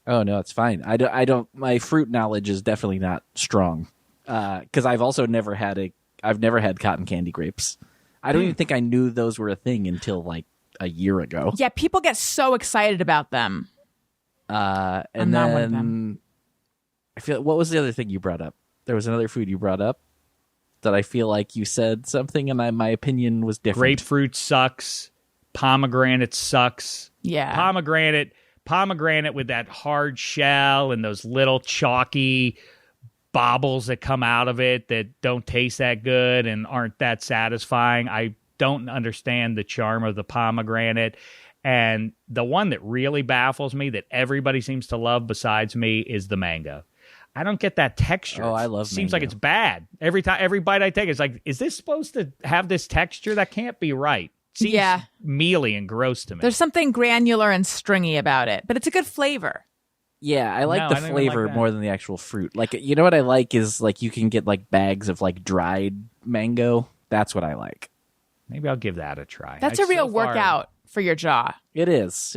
Oh, no, it's fine. I don't. My fruit knowledge is definitely not strong, because I've also never had cotton candy grapes. I don't even think I knew those were a thing until like a year ago. Yeah, people get so excited about them. And I'm not one of them. I feel. What was the other thing you brought up? There was another food you brought up that I feel like you said something, and my opinion was different. Grapefruit sucks. Pomegranate sucks. Yeah, pomegranate with that hard shell and those little chalky baubles that come out of it that don't taste that good and aren't that satisfying. I don't understand the charm of the pomegranate. And the one that really baffles me, that everybody seems to love besides me, is the mango. I don't get that texture. Oh, I love Seems mango. like it's bad. Every bite I take, it's like, is this supposed to have this texture? That can't be right. Seems mealy and gross to me. There's something granular and stringy about it, but it's a good flavor. Yeah, I like the flavor more than the actual fruit. Like, you know what I like is, like, you can get like bags of like dried mango. That's what I like. Maybe I'll give that a try. That's a real workout for your jaw. It is.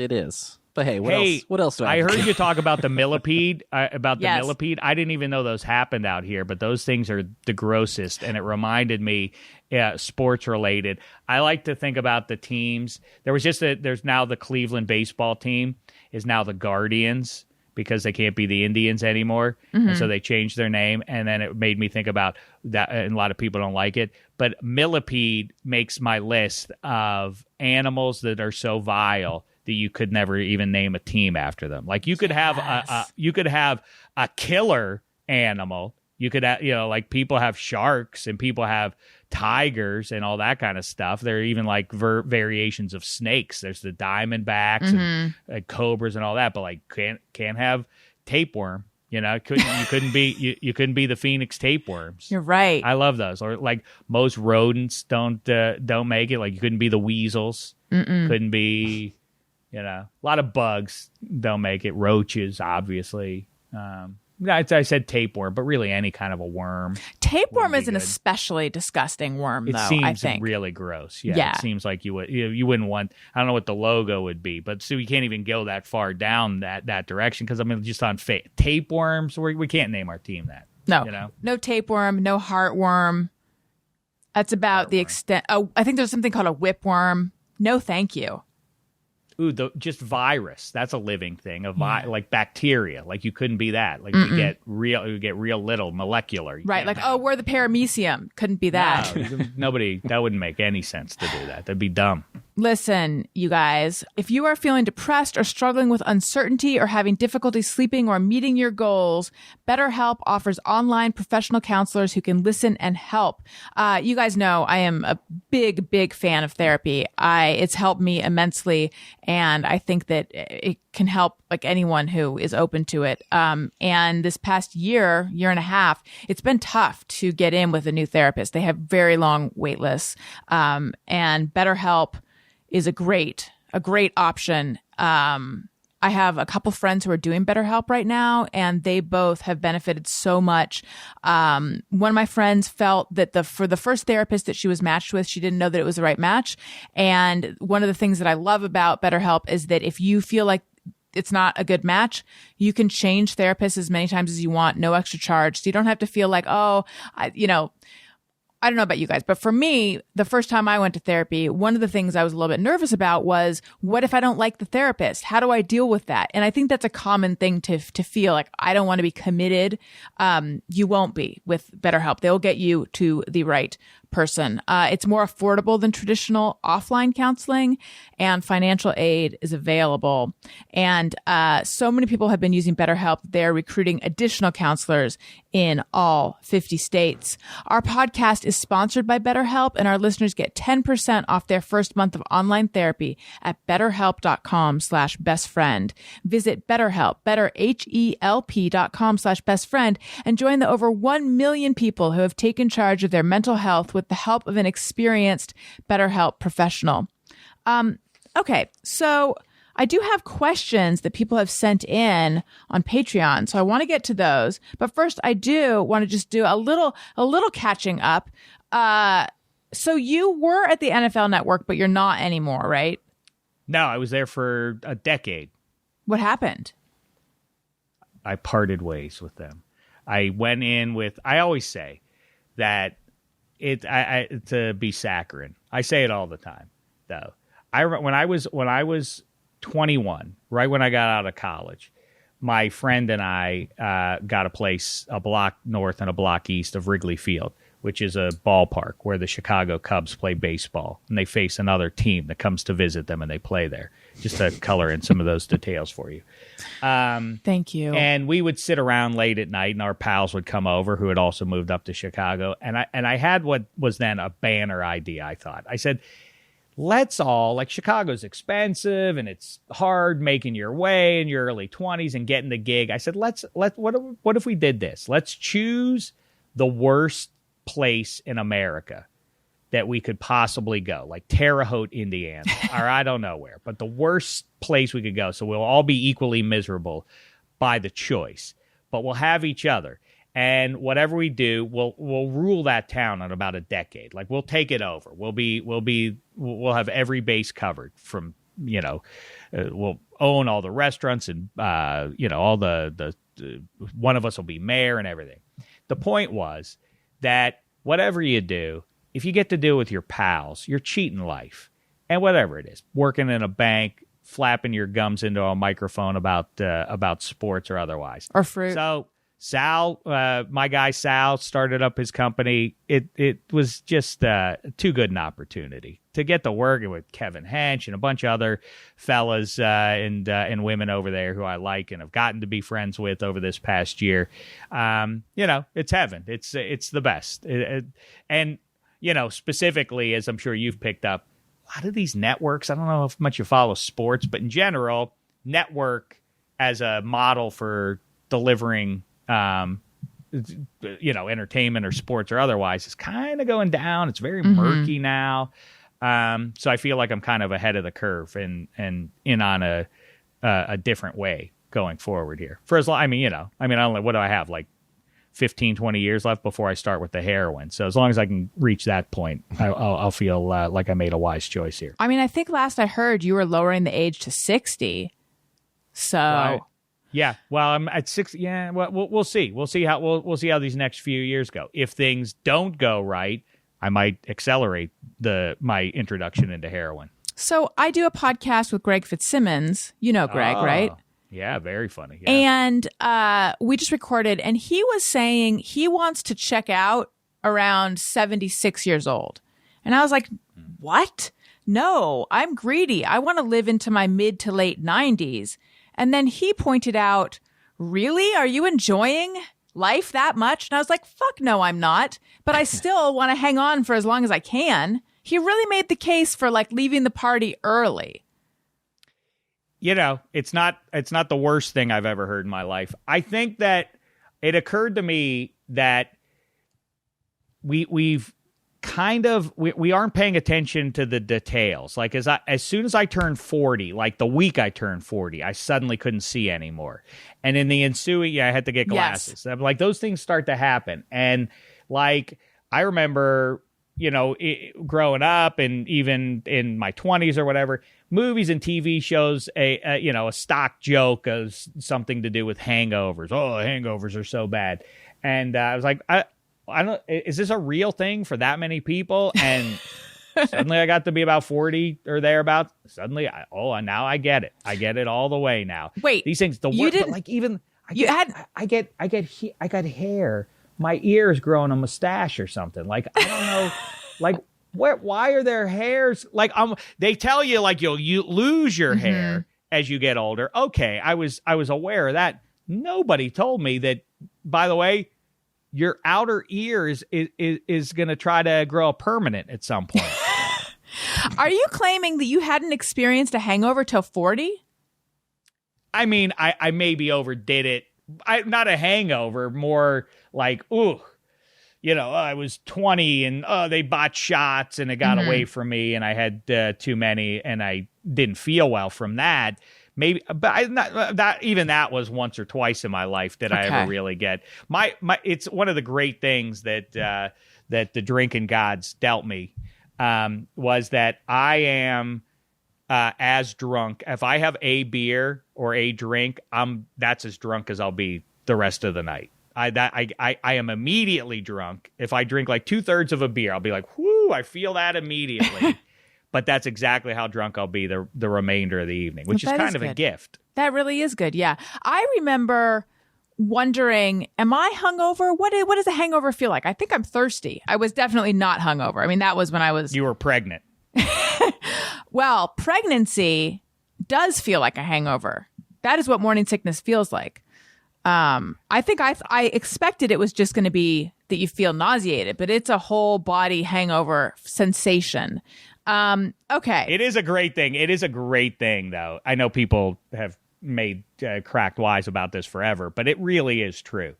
But hey, what else do I I have to heard do? you talk about the millipede. Yes. Millipede. I didn't even know those happened out here, but those things are the grossest. And it reminded me, sports related. I like to think about the teams. There's now the Cleveland baseball team is now the Guardians because they can't be the Indians anymore. And so they changed their name. And then it made me think about that. And a lot of people don't like it. But millipede makes my list of animals that are so vile that you could never even name a team after them. Like you could have a killer animal. You could have, like people have sharks and people have tigers and all that kind of stuff. There are even like variations of snakes. There's the diamondbacks and cobras and all that. But like can't have tapeworm. You couldn't be the Phoenix tapeworms. You're right. I love those. Or like most rodents don't make it. Like you couldn't be the weasels. Couldn't be. A lot of bugs don't make it. Roaches, obviously. I said tapeworm, but really any kind of a worm. Tapeworm is an especially disgusting worm, It though, seems I think. really gross. Yeah. It seems like you wouldn't want. I don't know what the logo would be, but so we can't even go that far down that direction because just on tapeworms, we can't name our team that. No, no tapeworm, no heartworm. That's about the extent. Oh, I think there's something called a whipworm. No, thank you. Ooh, just virus. That's a living thing. Like bacteria. Like you couldn't be that. Like you get real little molecular. Right. Like, we're the paramecium. Couldn't be that. No, nobody. That wouldn't make any sense to do that. That'd be dumb. Listen, you guys, if you are feeling depressed or struggling with uncertainty or having difficulty sleeping or meeting your goals, BetterHelp offers online professional counselors who can listen and help. You guys know I am a big, big fan of therapy. It's helped me immensely, and I think that it can help like anyone who is open to it. And this past year and a half, it's been tough to get in with a new therapist. They have very long wait lists, and BetterHelp is a great option. I have a couple friends who are doing BetterHelp right now, and they both have benefited so much. One of my friends felt that for the first therapist that she was matched with, she didn't know that it was the right match. And one of the things that I love about BetterHelp is that if you feel like it's not a good match, you can change therapists as many times as you want, no extra charge. So you don't have to feel like, I don't know about you guys, but for me, the first time I went to therapy, one of the things I was a little bit nervous about was, what if I don't like the therapist? How do I deal with that? And I think that's a common thing to feel like, I don't want to be committed. You won't be with BetterHelp. They'll get you to the right person. It's more affordable than traditional offline counseling, and financial aid is available. And so many people have been using BetterHelp. They're recruiting additional counselors in all 50 states. Our podcast is sponsored by BetterHelp, and our listeners get 10% off their first month of online therapy at betterhelp.com/bestfriend. Visit BetterHelp, betterhelp.com/bestfriend, and join the over 1 million people who have taken charge of their mental health with the help of an experienced BetterHelp professional. Okay, so I do have questions that people have sent in on Patreon, so I want to get to those. But first, I do want to just do a little catching up. So you were at the NFL Network, but you're not anymore, right? No, I was there for a decade. What happened? I parted ways with them. I went in with. I always say that to be saccharine. I say it all the time, though. When I was 21, right when I got out of college, my friend and I got a place a block north and a block east of Wrigley Field, which is a ballpark where the Chicago Cubs play baseball, and they face another team that comes to visit them, and they play there. Just to color in some of those details for you. Thank you. And we would sit around late at night, and our pals would come over who had also moved up to Chicago. And I had what was then a banner idea, I thought. I said, let's all, like, Chicago's expensive and it's hard making your way in your early 20s and getting the gig. I said, what if we did this? Let's choose the worst place in America that we could possibly go, like Terre Haute, Indiana, or I don't know where, but the worst place we could go. So we'll all be equally miserable by the choice, but we'll have each other. And whatever we do, we'll rule that town in about a decade. Like, we'll take it over. We'll have every base covered from we'll own all the restaurants and, all the one of us will be mayor and everything. The point was that whatever you do, if you get to do it with your pals, you're cheating life. And whatever it is, working in a bank, flapping your gums into a microphone about sports or otherwise. Or fruit. So Sal, my guy Sal, started up his company. It was just too good an opportunity to get to working with Kevin Hench and a bunch of other fellas and women over there who I like and have gotten to be friends with over this past year. It's heaven. It's the best. And specifically, as I'm sure you've picked up, a lot of these networks, I don't know how much you follow sports, but in general, network as a model for delivering entertainment or sports or otherwise is kind of going down. It's very murky now. So I feel like I'm kind of ahead of the curve and in on a different way going forward here. For as long, I don't know, what do I have? Like 15, 20 years left before I start with the heroin. So as long as I can reach that point, I'll feel like I made a wise choice here. I mean, I think last I heard you were lowering the age to 60. So... Right. Yeah, well, I'm at 60. Yeah, well, we'll see. We'll see how these next few years go. If things don't go right, I might accelerate my introduction into heroin. So I do a podcast with Greg Fitzsimmons. You know Greg, right? Yeah, very funny. Yeah. And we just recorded, and he was saying he wants to check out around 76 years old. And I was like, what? No, I'm greedy. I want to live into my mid to late 90s. And then he pointed out, really? Are you enjoying life that much? And I was like, fuck no, I'm not. But I still want to hang on for as long as I can. He really made the case for like leaving the party early. It's not the worst thing I've ever heard in my life. I think that it occurred to me that we've kind of we aren't paying attention to the details. Like as soon as I turned 40, like the week I turned 40, I suddenly couldn't see anymore. And in the ensuing, I had to get glasses. Yes. I'm like, those things start to happen. And like I remember, growing up and even in my 20s or whatever, movies and TV shows a stock joke of something to do with hangovers. Oh, hangovers are so bad. And I was like, I don't. Is this a real thing for that many people? And suddenly I got to be about 40 or thereabouts. Suddenly, now I get it. I get it all the way now. Wait, these things. The work, but like even I got hair. My ears growing a mustache or something. Like I don't know. Like why are there hairs? Like they tell you like you lose your hair as you get older. Okay, I was aware of that. Nobody told me that. By the way, your outer ear is going to try to grow permanent at some point. Are you claiming that you hadn't experienced a hangover till 40? I mean, I maybe overdid it. Not a hangover, more like, I was 20 and they bought shots and it got away from me and I had too many and I didn't feel well from that. Maybe, but that was once or twice in my life that I ever really get. It's one of the great things that the drinking gods dealt me was that I am as drunk. If I have a beer or a drink, that's as drunk as I'll be the rest of the night. I am immediately drunk. If I drink like 2/3 of a beer, I'll be like, whoo, I feel that immediately. But that's exactly how drunk I'll be the remainder of the evening, which is kind of a gift. That really is good, yeah. I remember wondering, am I hungover? What does a hangover feel like? I think I'm thirsty. I was definitely not hungover. I mean, that was when I was... You were pregnant. Well, pregnancy does feel like a hangover. That is what morning sickness feels like. I think I expected it was just going to be that you feel nauseated, but it's a whole body hangover sensation. Okay. It is a great thing. It is a great thing, though. I know people have made cracked wise about this forever, but it really is true.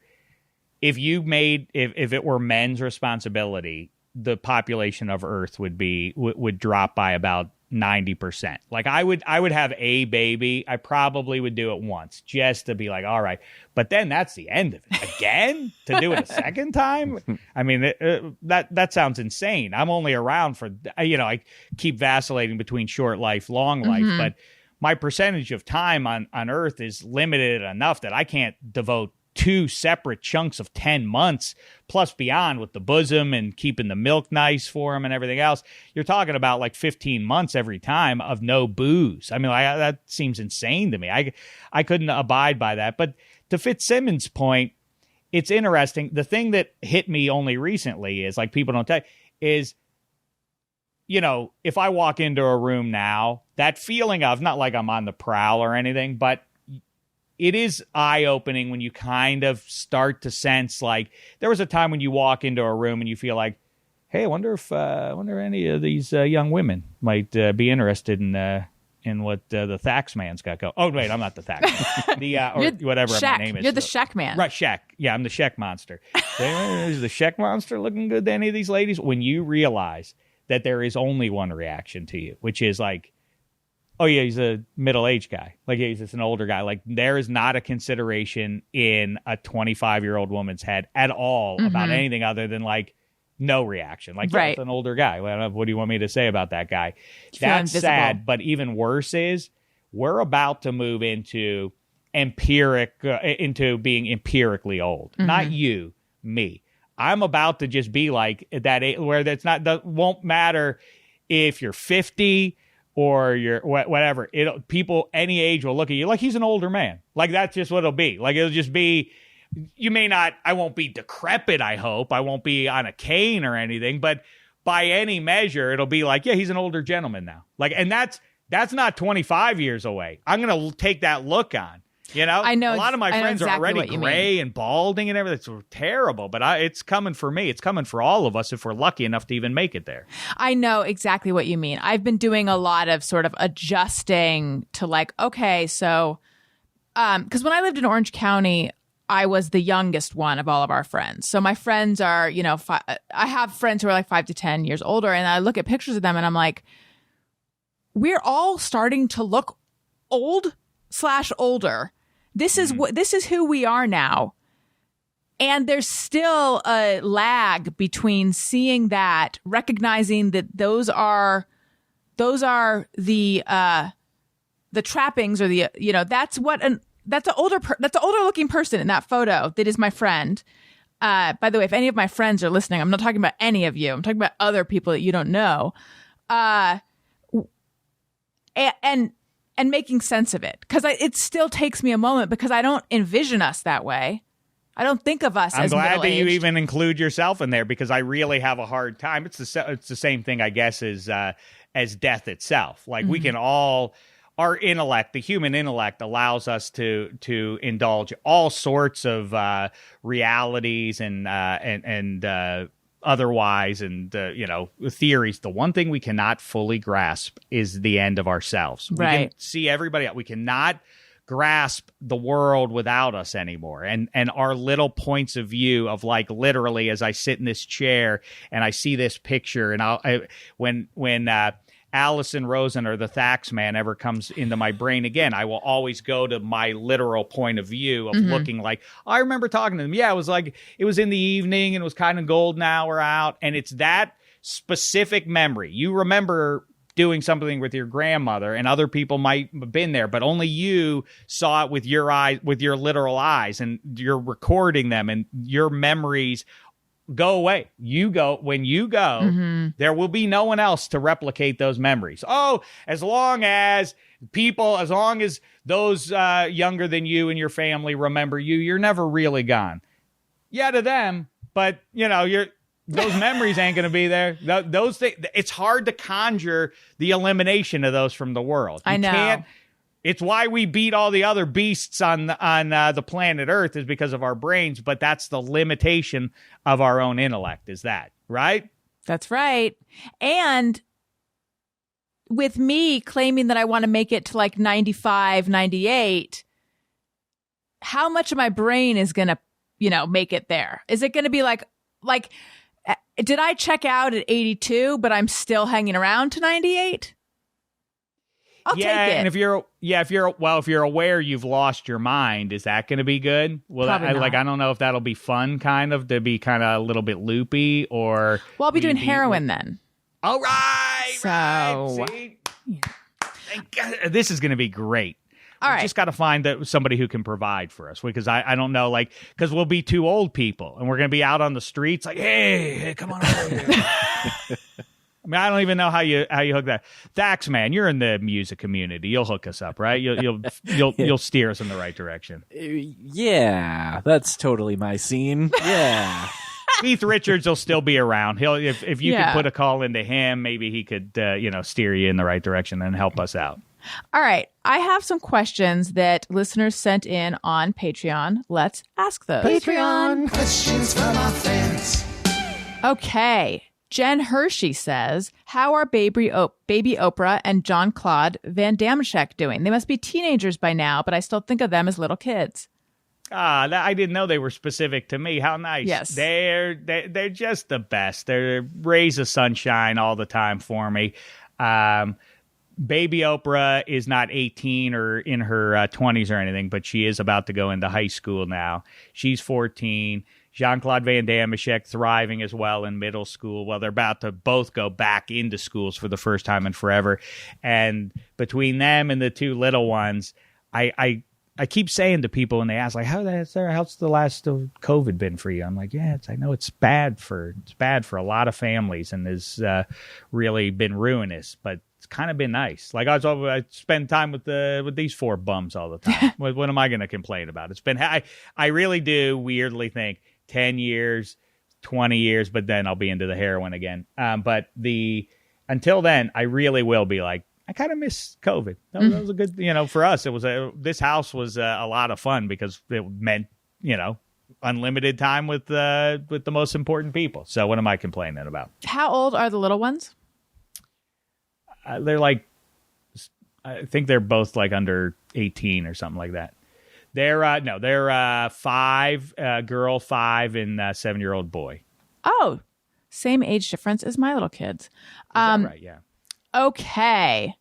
If it were men's responsibility, the population of Earth would drop by about 90%. Like I would have a baby. I probably would do it once just to be like, all right. But then that's the end of it. Again, to do it a second time? I mean, that sounds insane. I'm only around for, I keep vacillating between short life, long life, but my percentage of time on Earth is limited enough that I can't devote 2 separate chunks of 10 months plus beyond with the bosom and keeping the milk nice for him and everything else. You're talking about like 15 months every time of no booze. I mean, that seems insane to me. I couldn't abide by that. But to Fitzsimmons' point, it's interesting. The thing that hit me only recently is, like, people don't tell you, is, if I walk into a room now, that feeling of, not like I'm on the prowl or anything, but it is eye-opening when you kind of start to sense, like, there was a time when you walk into a room and you feel like, hey, I wonder if any of these young women might be interested in what the Thaxman's got going. Oh, wait, I'm not the Thaxman. Or whatever my name is. You're the Shek man. Right, Shek. Yeah, I'm the Shek Monster. Is the Shek Monster looking good to any of these ladies? When you realize that there is only one reaction to you, which is like, oh, yeah, he's a middle-aged guy. Like, yeah, he's just an older guy. Like, there is not a consideration in a 25-year-old woman's head at all about anything other than, like, no reaction. Like, yeah, it's an older guy. Well, what do you want me to say about that guy? That's sad. But even worse is we're about to move into being empirically old. Not you, me. I'm about to just be like that, where that won't matter if you're 50 or you're whatever. People any age will look at you like he's an older man. Like, that's just what it'll be. Like, it'll just be, I won't be decrepit, I hope. I won't be on a cane or anything, but by any measure, it'll be like, yeah, he's an older gentleman now. Like, and that's not 25 years away. I'm going to take that look on. I know a lot of my friends are already gray and balding and everything. It's terrible, but it's coming for me. It's coming for all of us if we're lucky enough to even make it there. I know exactly what you mean. I've been doing a lot of sort of adjusting to, like, okay, so, because when I lived in Orange County, I was the youngest one of all of our friends. So my friends are, I have friends who are like 5 to 10 years older, and I look at pictures of them and I'm like, we're all starting to look old/older. This is who we are now. And there's still a lag between seeing that, recognizing that those are the trappings, or the, that's an older looking person in that photo that is my friend. By the way, if any of my friends are listening, I'm not talking about any of you. I'm talking about other people that you don't know. And making sense of it, because it still takes me a moment, because I don't envision us that way. I don't think of us as middle-aged. I'm glad that you even include yourself in there, because I really have a hard time. It's the same thing, I guess, as death itself. Like, we can all, our intellect, the human intellect, allows us to indulge all sorts of realities and otherwise, and theories. The one thing we cannot fully grasp is the end of ourselves. We can see everybody else. We cannot grasp the world without us anymore, and our little points of view of, like, literally, as I sit in this chair and I see this picture, and when Alison Rosen or the Thaxman ever comes into my brain again, I will always go to my literal point of view of looking like, I remember talking to them. Yeah, it was in the evening and it was kind of golden hour out. And it's that specific memory. You remember doing something with your grandmother, and other people might have been there, but only you saw it with your eyes, with your literal eyes, and you're recording them, and your memories go away. When you go, there will be no one else to replicate those memories. Oh, as long as those younger than you and your family remember you, you're never really gone. Yeah, to them, but those memories ain't going to be there. Those things, it's hard to conjure the elimination of those from the world. I know. It's why we beat all the other beasts on the planet Earth, is because of our brains, but that's the limitation of our own intellect, is that, right? That's right. And with me claiming that I want to make it to like 95, 98, how much of my brain is going to, make it there? Is it going to be like, did I check out at 82, but I'm still hanging around to 98? I'll take it. And if you're aware you've lost your mind, is that going to be good? Well, Probably not. I don't know if that'll be fun, kind of, to be kind of a little bit loopy, or. Well, I'll be doing heroin then. All right. So- right. See? Thank God. This is going to be great. All We right. just got to find somebody who can provide for us, because I don't know, like, because we'll be two old people and we're going to be out on the streets like, hey, come on over here. I mean, I don't even know how you hook that. Thaxman, you're in the music community. You'll hook us up, right? You'll steer us in the right direction. Yeah, that's totally my scene. Yeah. Keith Richards will still be around. He'll if you Yeah. could put a call into him, maybe he could steer you in the right direction and help us out. All right. I have some questions that listeners sent in on Patreon. Let's ask those. Patreon. Questions from our fans. Okay. Jen Hershey says, how are baby Oprah and John Claude Van Dameshek doing? They must be teenagers by now, but I still think of them as little kids. I didn't know they were specific to me. How nice. Yes. They're just the best. They're rays of sunshine all the time for me. Baby Oprah is not 18 or in her 20s or anything, but she is about to go into high school now. She's 14. Jean-Claude Van Dameshek thriving as well in middle school. Well, they're about to both go back into schools for the first time in forever. And between them and the two little ones, I keep saying to people when they ask, like, how's the last of COVID been for you? I'm like, yeah, I know it's bad for a lot of families and has really been ruinous, but it's kind of been nice. Like I spend time with these four bums all the time. What am I going to complain about? It's been, I really do weirdly think 10 years, 20 years, but then I'll be into the heroin again. But until then, I really will be like, I kind of miss COVID. That was a good, for us, this house was a lot of fun because it meant, unlimited time with the most important people. So what am I complaining about? How old are the little ones? They're like, I think they're both like under 18 or something like that. They're 5, girl 5, and 7-year-old boy. Oh, same age difference as my little kids. Is that right? Yeah. Okay.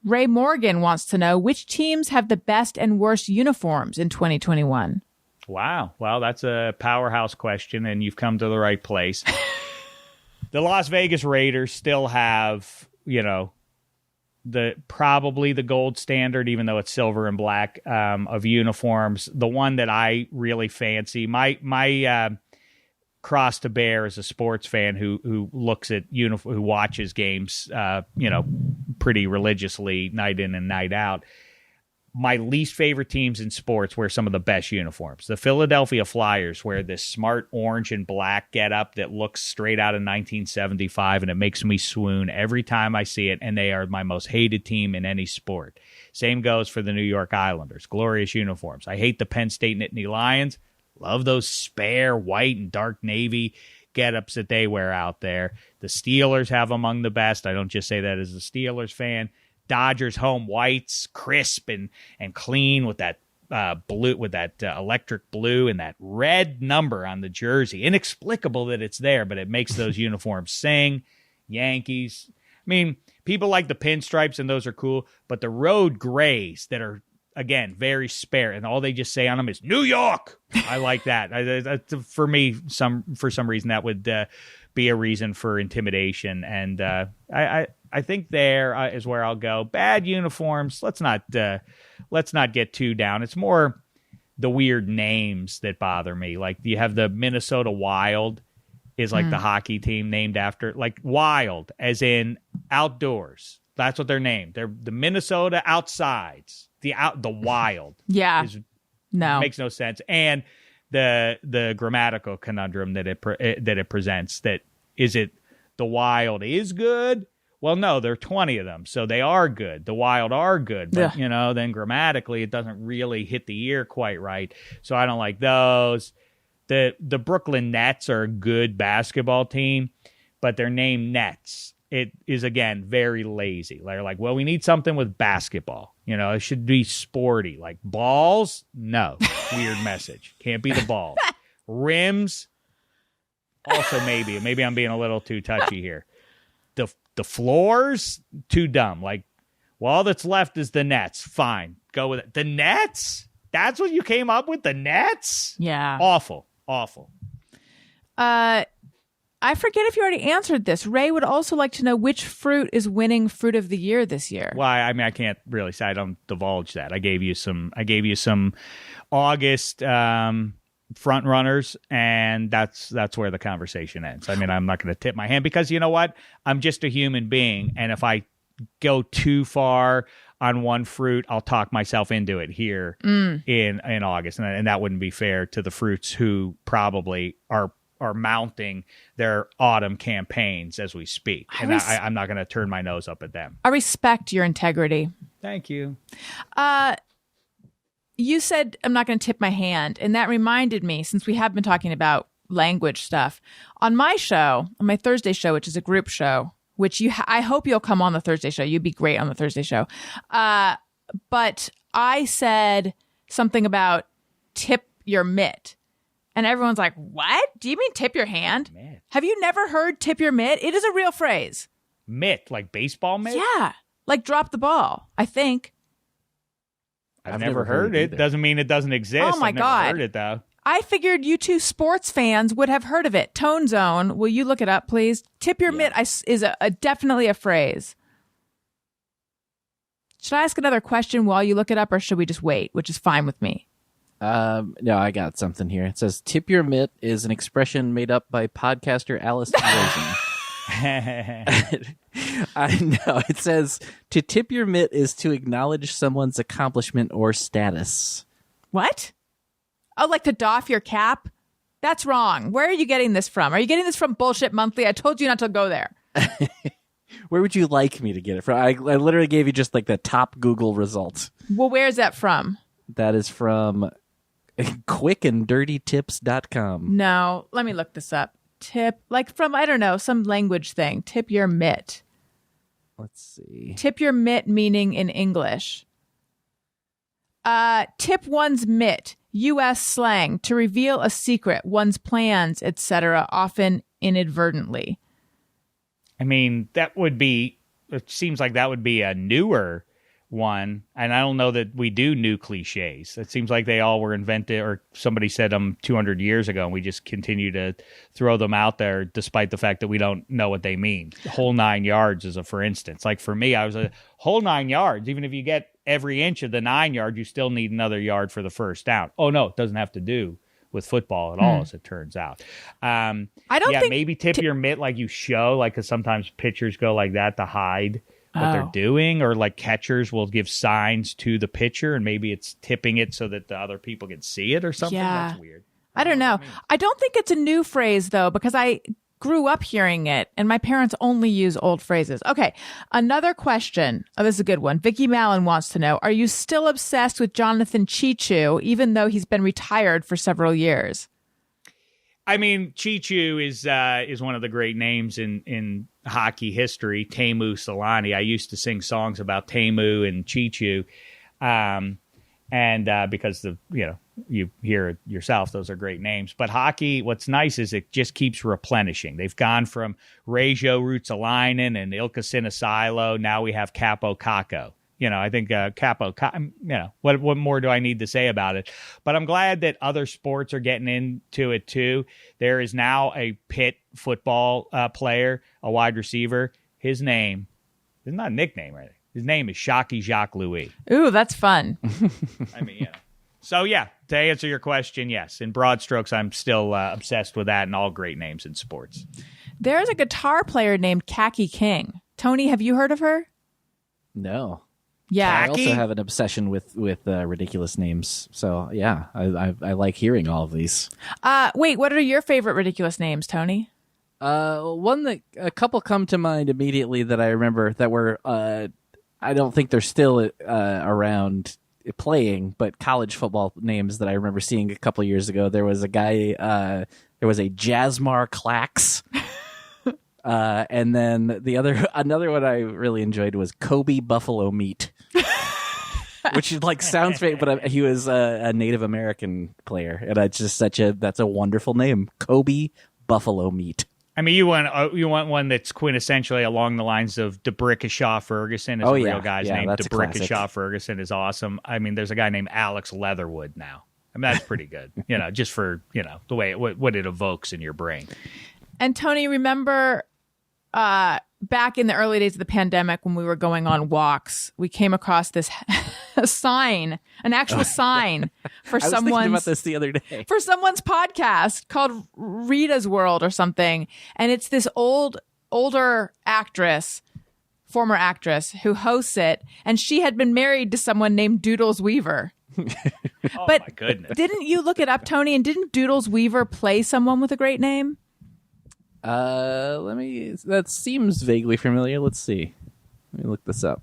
Ray Morgan wants to know which teams have the best and worst uniforms in 2021. Wow. Well, that's a powerhouse question, and you've come to the right place. The Las Vegas Raiders still have, probably the gold standard, even though it's silver and black, of uniforms. The one that I really fancy, my cross to bear as a sports fan who looks at who watches games, pretty religiously night in and night out. My least favorite teams in sports wear some of the best uniforms. The Philadelphia Flyers wear this smart orange and black getup that looks straight out of 1975, and it makes me swoon every time I see it, and they are my most hated team in any sport. Same goes for the New York Islanders. Glorious uniforms. I hate the Penn State Nittany Lions. Love those spare white and dark navy getups that they wear out there. The Steelers have among the best. I don't just say that as a Steelers fan. Dodgers home whites, crisp and clean with that blue, with that electric blue and that red number on the jersey. Inexplicable that it's there, but it makes those uniforms sing. Yankees. I mean, people like the pinstripes, and those are cool, but the road grays that are, again, very spare, and all they just say on them is New York. I like that. For me, for some reason, that would be a reason for intimidation, and I think there is where I'll go. Bad uniforms. Let's not get too down. It's more the weird names that bother me. Like you have the Minnesota Wild is like the hockey team named after, like Wild as in outdoors. That's what they're named. They're the Minnesota Outsides. The Wild. Yeah. No. Makes no sense. And the grammatical conundrum that it presents, that is it the Wild is good? Well, no, there are 20 of them, so they are good. The Wild are good, but then grammatically it doesn't really hit the ear quite right. So I don't like those. The Brooklyn Nets are a good basketball team, but they're named Nets. It is, again, very lazy. They're like, well, we need something with basketball. It should be sporty. Like balls? No. Weird message. Can't be the ball. Rims? Also maybe. Maybe I'm being a little too touchy here. The floors? Too dumb. Like, Well, all that's left is the Nets. Fine. Go with it. The Nets? That's what you came up with? The Nets? Yeah. Awful. I forget if you already answered this. Ray would also like to know which fruit is winning fruit of the year this year. Well, I mean, I can't really say. I don't divulge that. I gave you some August front runners, and that's where the conversation ends. I mean, I'm not going to tip my hand because you know what? I'm just a human being, and if I go too far on one fruit, I'll talk myself into it here in August, and that wouldn't be fair to the fruits who probably are mounting their autumn campaigns as we speak. And I'm not going to turn my nose up at them. I respect your integrity. Thank you. You said I'm not going to tip my hand, and that reminded me, since we have been talking about language stuff, on my show, on my Thursday show, which is a group show, which I hope you'll come on the Thursday show. You'd be great on the Thursday show. But I said something about tip your mitt. And everyone's like, what? Do you mean tip your hand? Mitt. Have you never heard tip your mitt? It is a real phrase. Mitt, like baseball mitt? Yeah. Like drop the ball, I think. I've never heard it. Either. Doesn't mean it doesn't exist. Oh, my I've God. never heard it, though. I figured you two sports fans would have heard of it. Tone Zone, will you look it up, please? Tip your mitt is definitely a phrase. Should I ask another question while you look it up, or should we just wait, which is fine with me? No, I got something here. It says, tip your mitt is an expression made up by podcaster Alison Rosen. I know. It says, to tip your mitt is to acknowledge someone's accomplishment or status. What? Oh, like to doff your cap? That's wrong. Where are you getting this from? Are you getting this from Bullshit Monthly? I told you not to go there. Where would you like me to get it from? I literally gave you just like the top Google result. Well, where is that from? That is from quickanddirtytips.com. No, let me look this up. Tip, like from, I don't know, some language thing. Tip your mitt. Let's see. Tip your mitt meaning in English. Tip one's mitt, U.S. slang, to reveal a secret, one's plans, etc., often inadvertently. I mean, it seems like that would be a newer one, and I don't know that we do new cliches. It seems like they all were invented, or somebody said them 200 years ago, and we just continue to throw them out there despite the fact that we don't know what they mean. Whole 9 yards is a for instance. Like for me, I was a whole 9 yards. Even if you get every inch of the 9 yard, you still need another yard for the first down. Oh, no, it doesn't have to do with football at all, as it turns out. I don't think maybe tip your mitt like you show, like, because sometimes pitchers go like that to hide what they're doing, or like catchers will give signs to the pitcher and maybe it's tipping it so that the other people can see it or something. Yeah. That's weird. I don't know. I don't think it's a new phrase, though, because I grew up hearing it and my parents only use old phrases. Okay, another question. Oh, this is a good one. Vicky Mallon wants to know, are you still obsessed with Jonathan Chichu, even though he's been retired for several years? I mean, Chichu is one of the great names in hockey history. Teemu Selanne. I used to sing songs about Teemu and Chichu, and because you hear it yourself, those are great names. But hockey, what's nice is it just keeps replenishing. They've gone from Reijo Ruotsalainen and Ilkka Sinisalo. Now we have Capo Kakko. I think Capo, what more do I need to say about it? But I'm glad that other sports are getting into it too. There is now a Pitt football player, a wide receiver. His name is not a nickname, right? His name is Shocky Jacques Louis. Ooh, that's fun. I mean, So, to answer your question, yes. In broad strokes, I'm still obsessed with that and all great names in sports. There's a guitar player named Khaki King. Tony, have you heard of her? No. Yeah. I also have an obsession with ridiculous names. So, yeah, I like hearing all of these. Wait, what are your favorite ridiculous names, Tony? One that a couple come to mind immediately that I remember that were, I don't think they're still around playing, but college football names that I remember seeing a couple years ago. There was a guy, there was a Jasmar Clax. And then another one I really enjoyed was Kobe Buffalo Meat, which sounds fake, but he was a Native American player, and it's just that's a wonderful name, Kobe Buffalo Meat. I mean, you want one that's quintessentially along the lines of DeBrickashaw Ferguson is a real guy's name. DeBrickashaw Ferguson is awesome. I mean, there's a guy named Alex Leatherwood now. I mean, that's pretty good. Just for the way what it evokes in your brain. And Tony, remember back in the early days of the pandemic when we were going on walks, we came across this sign, an actual sign for I was thinking about this the other day. For someone's podcast called Rita's World or something. And it's this older actress, former actress, who hosts it. And she had been married to someone named Doodles Weaver. Oh, but my goodness. Didn't you look it up, Tony? And didn't Doodles Weaver play someone with a great name? That seems vaguely familiar. Let's see. Let me look this up.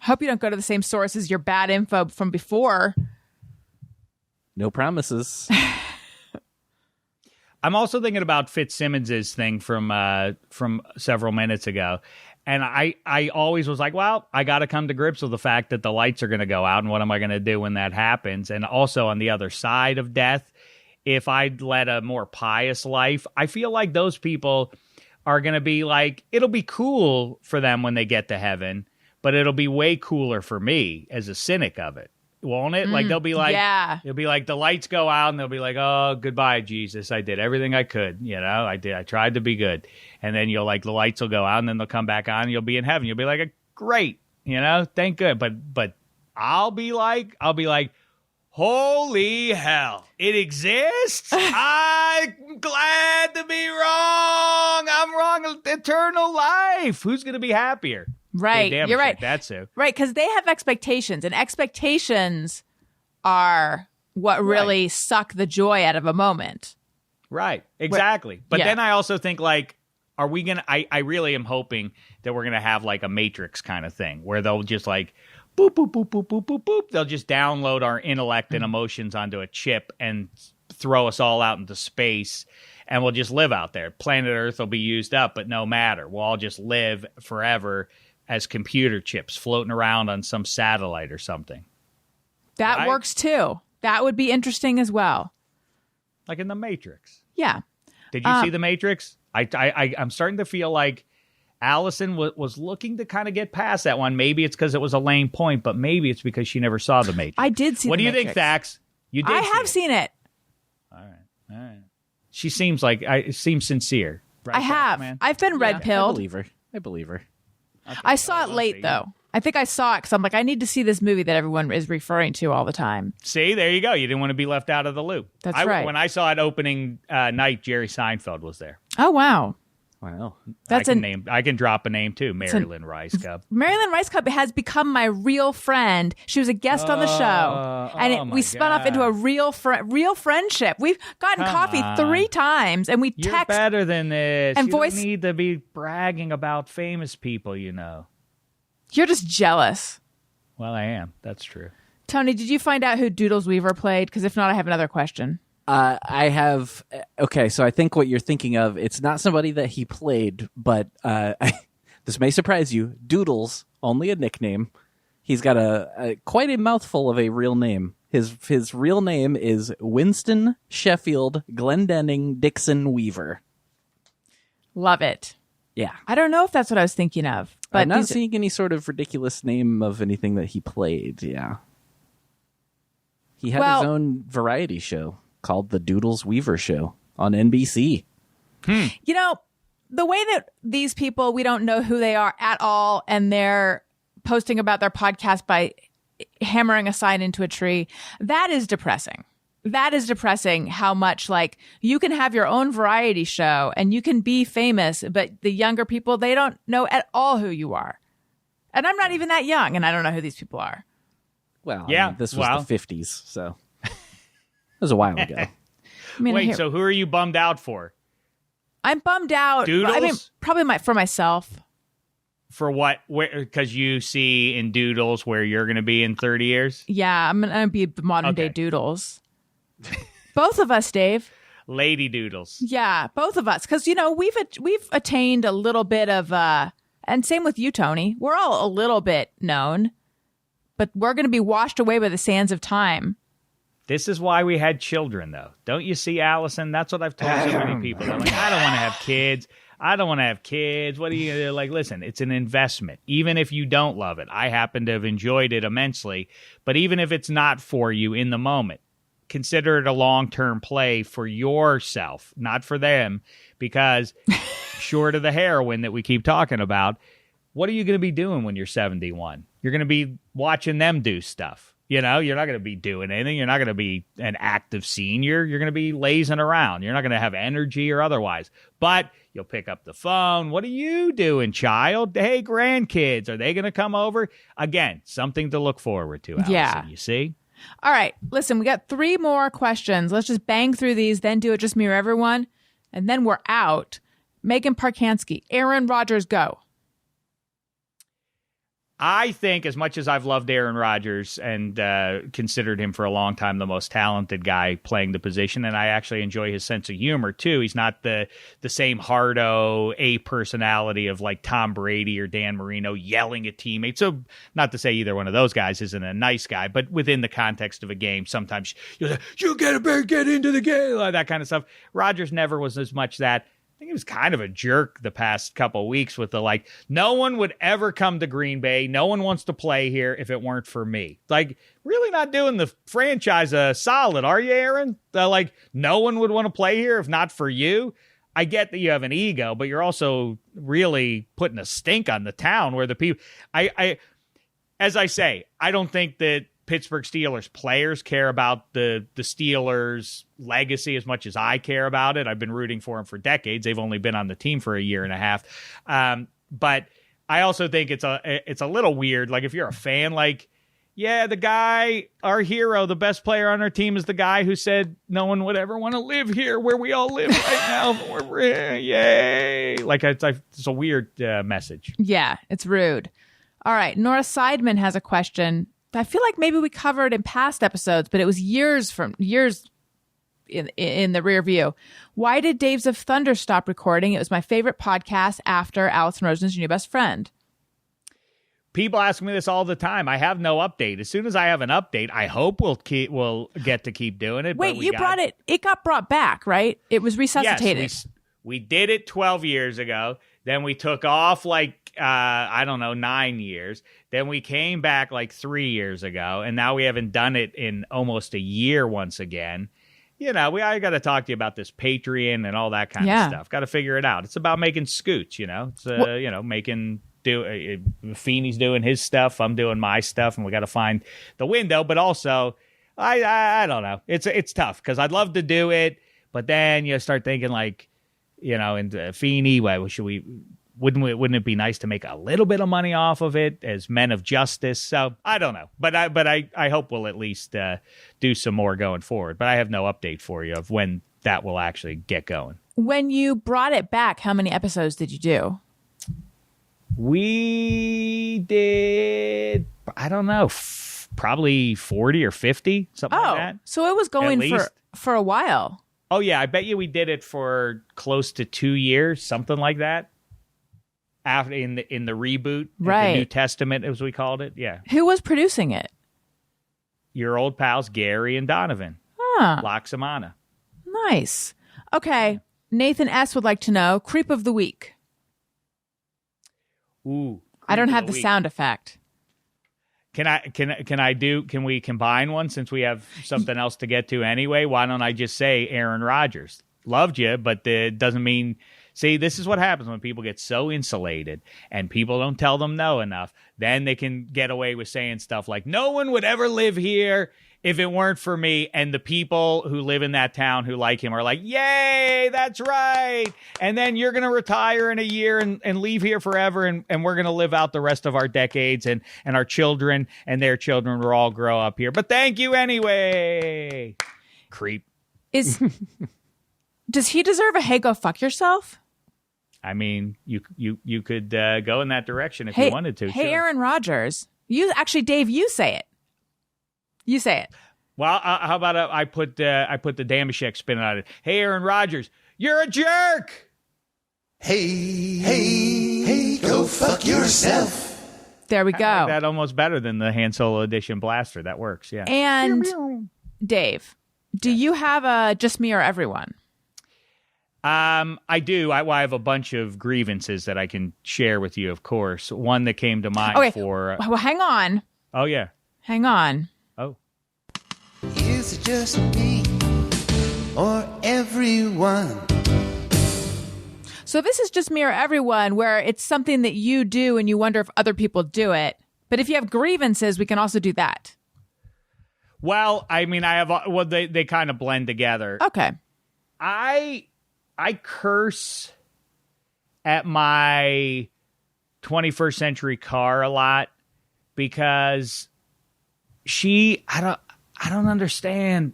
Hope you don't go to the same source as your bad info from before. No promises. I'm also thinking about Fitzsimmons's thing from several minutes ago. And I always was like, well, I got to come to grips with the fact that the lights are going to go out. And what am I going to do when that happens? And also on the other side of death, if I led a more pious life, I feel like those people are going to be like, it'll be cool for them when they get to heaven, but it'll be way cooler for me as a cynic of it. Won't it? Like they'll be like, it'll be like the lights go out and they'll be like, oh, goodbye, Jesus. I did everything I could. I tried to be good. And then the lights will go out and then they'll come back on and you'll be in heaven. You'll be like, great, thank good. But I'll be like, holy hell, it exists? I'm glad to be wrong. I'm wrong. Eternal life. Who's going to be happier? Right. Dave Dameshek, You're right. That's who. Right. Because they have expectations, and expectations are what really suck the joy out of a moment. Right. Exactly. But then I also think are we going to, I really am hoping that we're going to have like a Matrix kind of thing where they'll just like, boop, boop, boop, boop, boop, boop, boop. They'll just download our intellect and emotions onto a chip and throw us all out into space, and we'll just live out there. Planet Earth will be used up, but no matter. We'll all just live forever as computer chips floating around on some satellite or something. That works too. That would be interesting as well. Like in The Matrix. Yeah. Did you see The Matrix? I'm starting to feel like Alison was looking to kind of get past that one. Maybe it's because it was a lame point, but maybe it's because she never saw The Matrix. I did see What The do you Matrix. think, Thax? You did I have seen it. All right. She seems seems sincere. Right, I have. man? I've been red pilled. I believe her. I saw it late, though. I think I saw it because I'm like, I need to see this movie that everyone is referring to all the time. See, there you go. You didn't want to be left out of the loop. That's right. When I saw it opening night, Jerry Seinfeld was there. Oh, wow. Wow. I can drop a name too, Marilyn Rice Cup. Marilyn Rice Cup has become my real friend. She was a guest on the show, and we spun off into a real friendship. We've gotten coffee 3 times, and we You're text better than this. and you voice. don't need to be bragging about famous people, You're just jealous. Well, I am. That's true. Tony, did you find out who Doodles Weaver played? Because if not, I have another question. I have. Okay, so I think what you're thinking of, it's not somebody that he played, but this may surprise you. Doodles, only a nickname. He's got quite a mouthful of a real name. His real name is Winston Sheffield Glendenning Dixon Weaver. Love it. Yeah. I don't know if that's what I was thinking of. But I'm not seeing any sort of ridiculous name of anything that he played. Yeah. He had his own variety show called The Doodles Weaver Show on NBC. The way that these people, we don't know who they are at all, and they're posting about their podcast by hammering a sign into a tree, that is depressing. That is depressing how much you can have your own variety show and you can be famous, but the younger people, they don't know at all who you are. And I'm not even that young, and I don't know who these people are. Well, yeah, this was the 50s, so it was a while ago. Wait, so who are you bummed out for? I'm bummed out. Doodles? I mean, probably for myself. For what? Because you see in Doodles where you're going to be in 30 years? Yeah, I'm going to be the modern day Doodles. Both of us, Dave. Lady Doodles. Yeah, both of us. Because, we've attained a little bit of, and same with you, Tony. We're all a little bit known, but we're going to be washed away by the sands of time. This is why we had children, though. Don't you see, Allison? That's what I've told so many people. They're like, I don't want to have kids. I don't want to have kids. What are you going to do? Like, listen, it's an investment. Even if you don't love it. I happen to have enjoyed it immensely. But even if it's not for you in the moment, consider it a long-term play for yourself, not for them. Because short of the heroin that we keep talking about, what are you going to be doing when you're 71? You're going to be watching them do stuff. You know, you're not going to be doing anything. You're not going to be an active senior. You're going to be lazing around. You're not going to have energy or otherwise. But you'll pick up the phone. What are you doing, child? Hey, grandkids, are they going to come over? Again, something to look forward to, Allison, Yeah. you see? All right. Listen, we got 3 more questions. Let's just bang through these, then do it just me or everyone. And then we're out. Megan Parkansky, Aaron Rodgers, go. I think, as much as I've loved Aaron Rodgers and considered him for a long time the most talented guy playing the position, and I actually enjoy his sense of humor too. He's not the same hardo A personality of like Tom Brady or Dan Marino yelling at teammates. So not to say either one of those guys isn't a nice guy, but within the context of a game, sometimes you'll say, you get into the game, like that kind of stuff. Rodgers never was as much that. I think he was kind of a jerk the past couple of weeks with the like, no one would ever come to Green Bay. No one wants to play here if it weren't for me. Like, really not doing the franchise a solid, are you, Aaron? Like, no one would want to play here if not for you. I get that you have an ego, but you're also really putting a stink on the town where the people, as I say, I don't think that Pittsburgh Steelers players care about the Steelers legacy as much as I care about it. I've been rooting for them for decades. They've only been on the team for a year and a half. But I also think it's a little weird. Like if you're a fan, like, yeah, the guy, our hero, the best player on our team is the guy who said no one would ever want to live here where we all live right now. Yay. Like it's a weird message. Yeah, it's rude. All right. Nora Seidman has a question. I feel like maybe we covered in past episodes, but it was years in the rear view. Why did Daves of Thunder stop recording? It was my favorite podcast after Alison Rosen's Your New Best Friend. People ask me this all the time. I have no update. As soon as I have an update, I hope we'll get to keep doing it. Wait, you brought it. It got brought back, right? It was resuscitated. Yes, we did it 12 years ago. Then we took off like, 9 years. Then we came back like 3 years ago, and now we haven't done it in almost a year once again. You know, I got to talk to you about this Patreon and all that kind of stuff. Got to figure it out. It's about making scoots, you know. It's Feeney's doing his stuff, I'm doing my stuff, and we got to find the window. But also, I don't know. It's tough because I'd love to do it, but then you start thinking like, you know, and Feeney, wouldn't it be nice to make a little bit of money off of it as men of justice? So I don't know, but I hope we'll at least do some more going forward. But I have no update for you of when that will actually get going. When you brought it back, how many episodes did you do? We did, I don't know, probably 40 or 50, something like that. So it was going for a while. Oh yeah, I bet you we did it for close to 2 years, something like that. After in the reboot, right? The New Testament, as we called it. Yeah. Who was producing it? Your old pals Gary and Donovan. Loxamana. Nice. Okay. Nathan S. would like to know Creep of the Week. Ooh. I don't have the sound effect. Can we combine one since we have something else to get to anyway? Why don't I just say Aaron Rodgers? Loved you, but it doesn't mean. See, this is what happens when people get so insulated and people don't tell them no enough. Then they can get away with saying stuff like, no one would ever live here if it weren't for me. And the people who live in that town who like him are like, yay, that's right. And then you're going to retire in a year and leave here forever. And we're going to live out the rest of our decades and our children and their children will all grow up here. But thank you anyway. Creep. Does he deserve a hey, go fuck yourself? I mean, you could go in that direction if you wanted to. Hey, sure. Aaron Rodgers. Dave, you say it. You say it. Well, how about I put the Dameshek spin on it. Hey, Aaron Rodgers, you're a jerk. Hey, go fuck yourself. There we go. I like that almost better than the Han Solo edition blaster. That works, yeah. And Dave, do you have a just me or everyone? I do. I have a bunch of grievances that I can share with you, of course. One that came to mind for... Well, hang on. Oh, yeah. Hang on. Oh. Is it just me or everyone? So this is just me or everyone, where it's something that you do and you wonder if other people do it. But if you have grievances, we can also do that. Well, I mean, they kind of blend together. Okay. I curse at my 21st century car a lot because I don't understand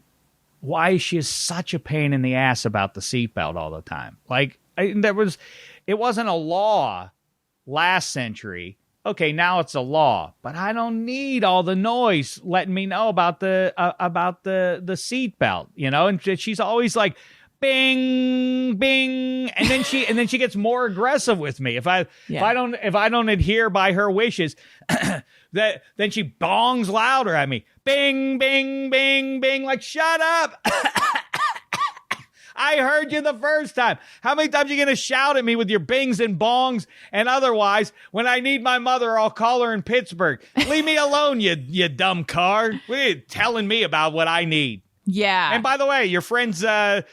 why she is such a pain in the ass about the seatbelt all the time. Like it wasn't a law last century. Okay, now it's a law, but I don't need all the noise letting me know about the seatbelt, you know? And she's always like, bing, bing, and then she gets more aggressive with me if I don't adhere by her wishes. Then she bongs louder at me, bing, bing, bing, bing, like shut up. I heard you the first time. How many times are you going to shout at me with your bings and bongs? And otherwise, when I need my mother, I'll call her in Pittsburgh. Leave me alone, you dumb car. What are you telling me about what I need? Yeah. And by the way, your friends, the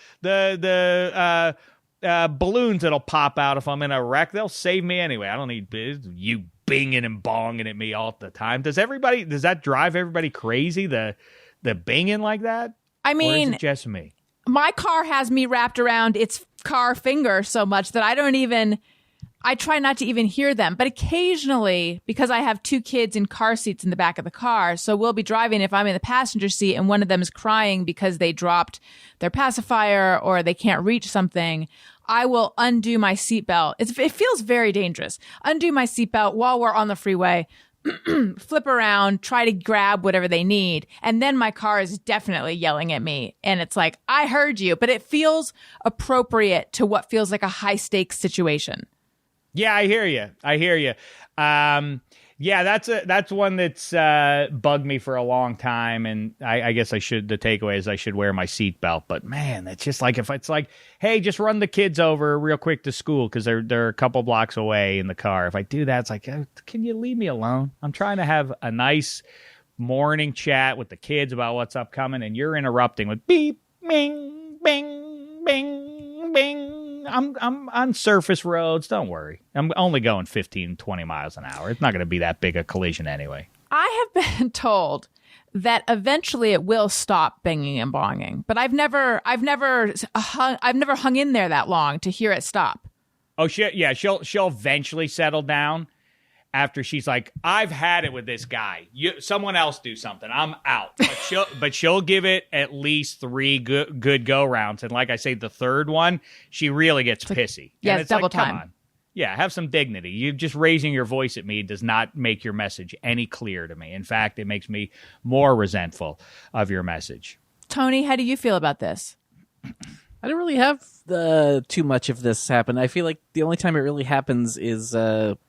balloons that'll pop out if I'm in a wreck, they'll save me anyway. I don't need you binging and bonging at me all the time. Does that drive everybody crazy? The binging like that? I mean, or is it just me? My car has me wrapped around its car finger so much that I try not to even hear them. But occasionally, because I have two kids in car seats in the back of the car, so we'll be driving if I'm in the passenger seat and one of them is crying because they dropped their pacifier or they can't reach something, I will undo my seatbelt. It feels very dangerous. Undo my seatbelt while we're on the freeway, flip around, try to grab whatever they need. And then my car is definitely yelling at me. And it's like, I heard you, but it feels appropriate to what feels like a high stakes situation. Yeah, I hear you. Yeah, that's one that's bugged me for a long time, and I guess the takeaway is I should wear my seatbelt. But man, it's just like if it's like, hey, just run the kids over real quick to school because they're a couple blocks away in the car. If I do that, it's like, can you leave me alone? I'm trying to have a nice morning chat with the kids about what's upcoming, and you're interrupting with beep, bing, bing, bing, bing. I'm on surface roads. Don't worry. I'm only going 15, 20 miles an hour. It's not going to be that big a collision anyway. I have been told that eventually it will stop banging and bonging, but I've never hung in there that long to hear it stop. Oh, she'll eventually settle down after she's like, I've had it with this guy. Someone else do something. I'm out. But she'll give it at least 3 good go rounds. And like I say, the third one, she really gets pissy. Yeah, and it's double time. Come on. Yeah, have some dignity. You just raising your voice at me does not make your message any clearer to me. In fact, it makes me more resentful of your message. Tony, how do you feel about this? I don't really have too much of this happen. I feel like the only time it really happens is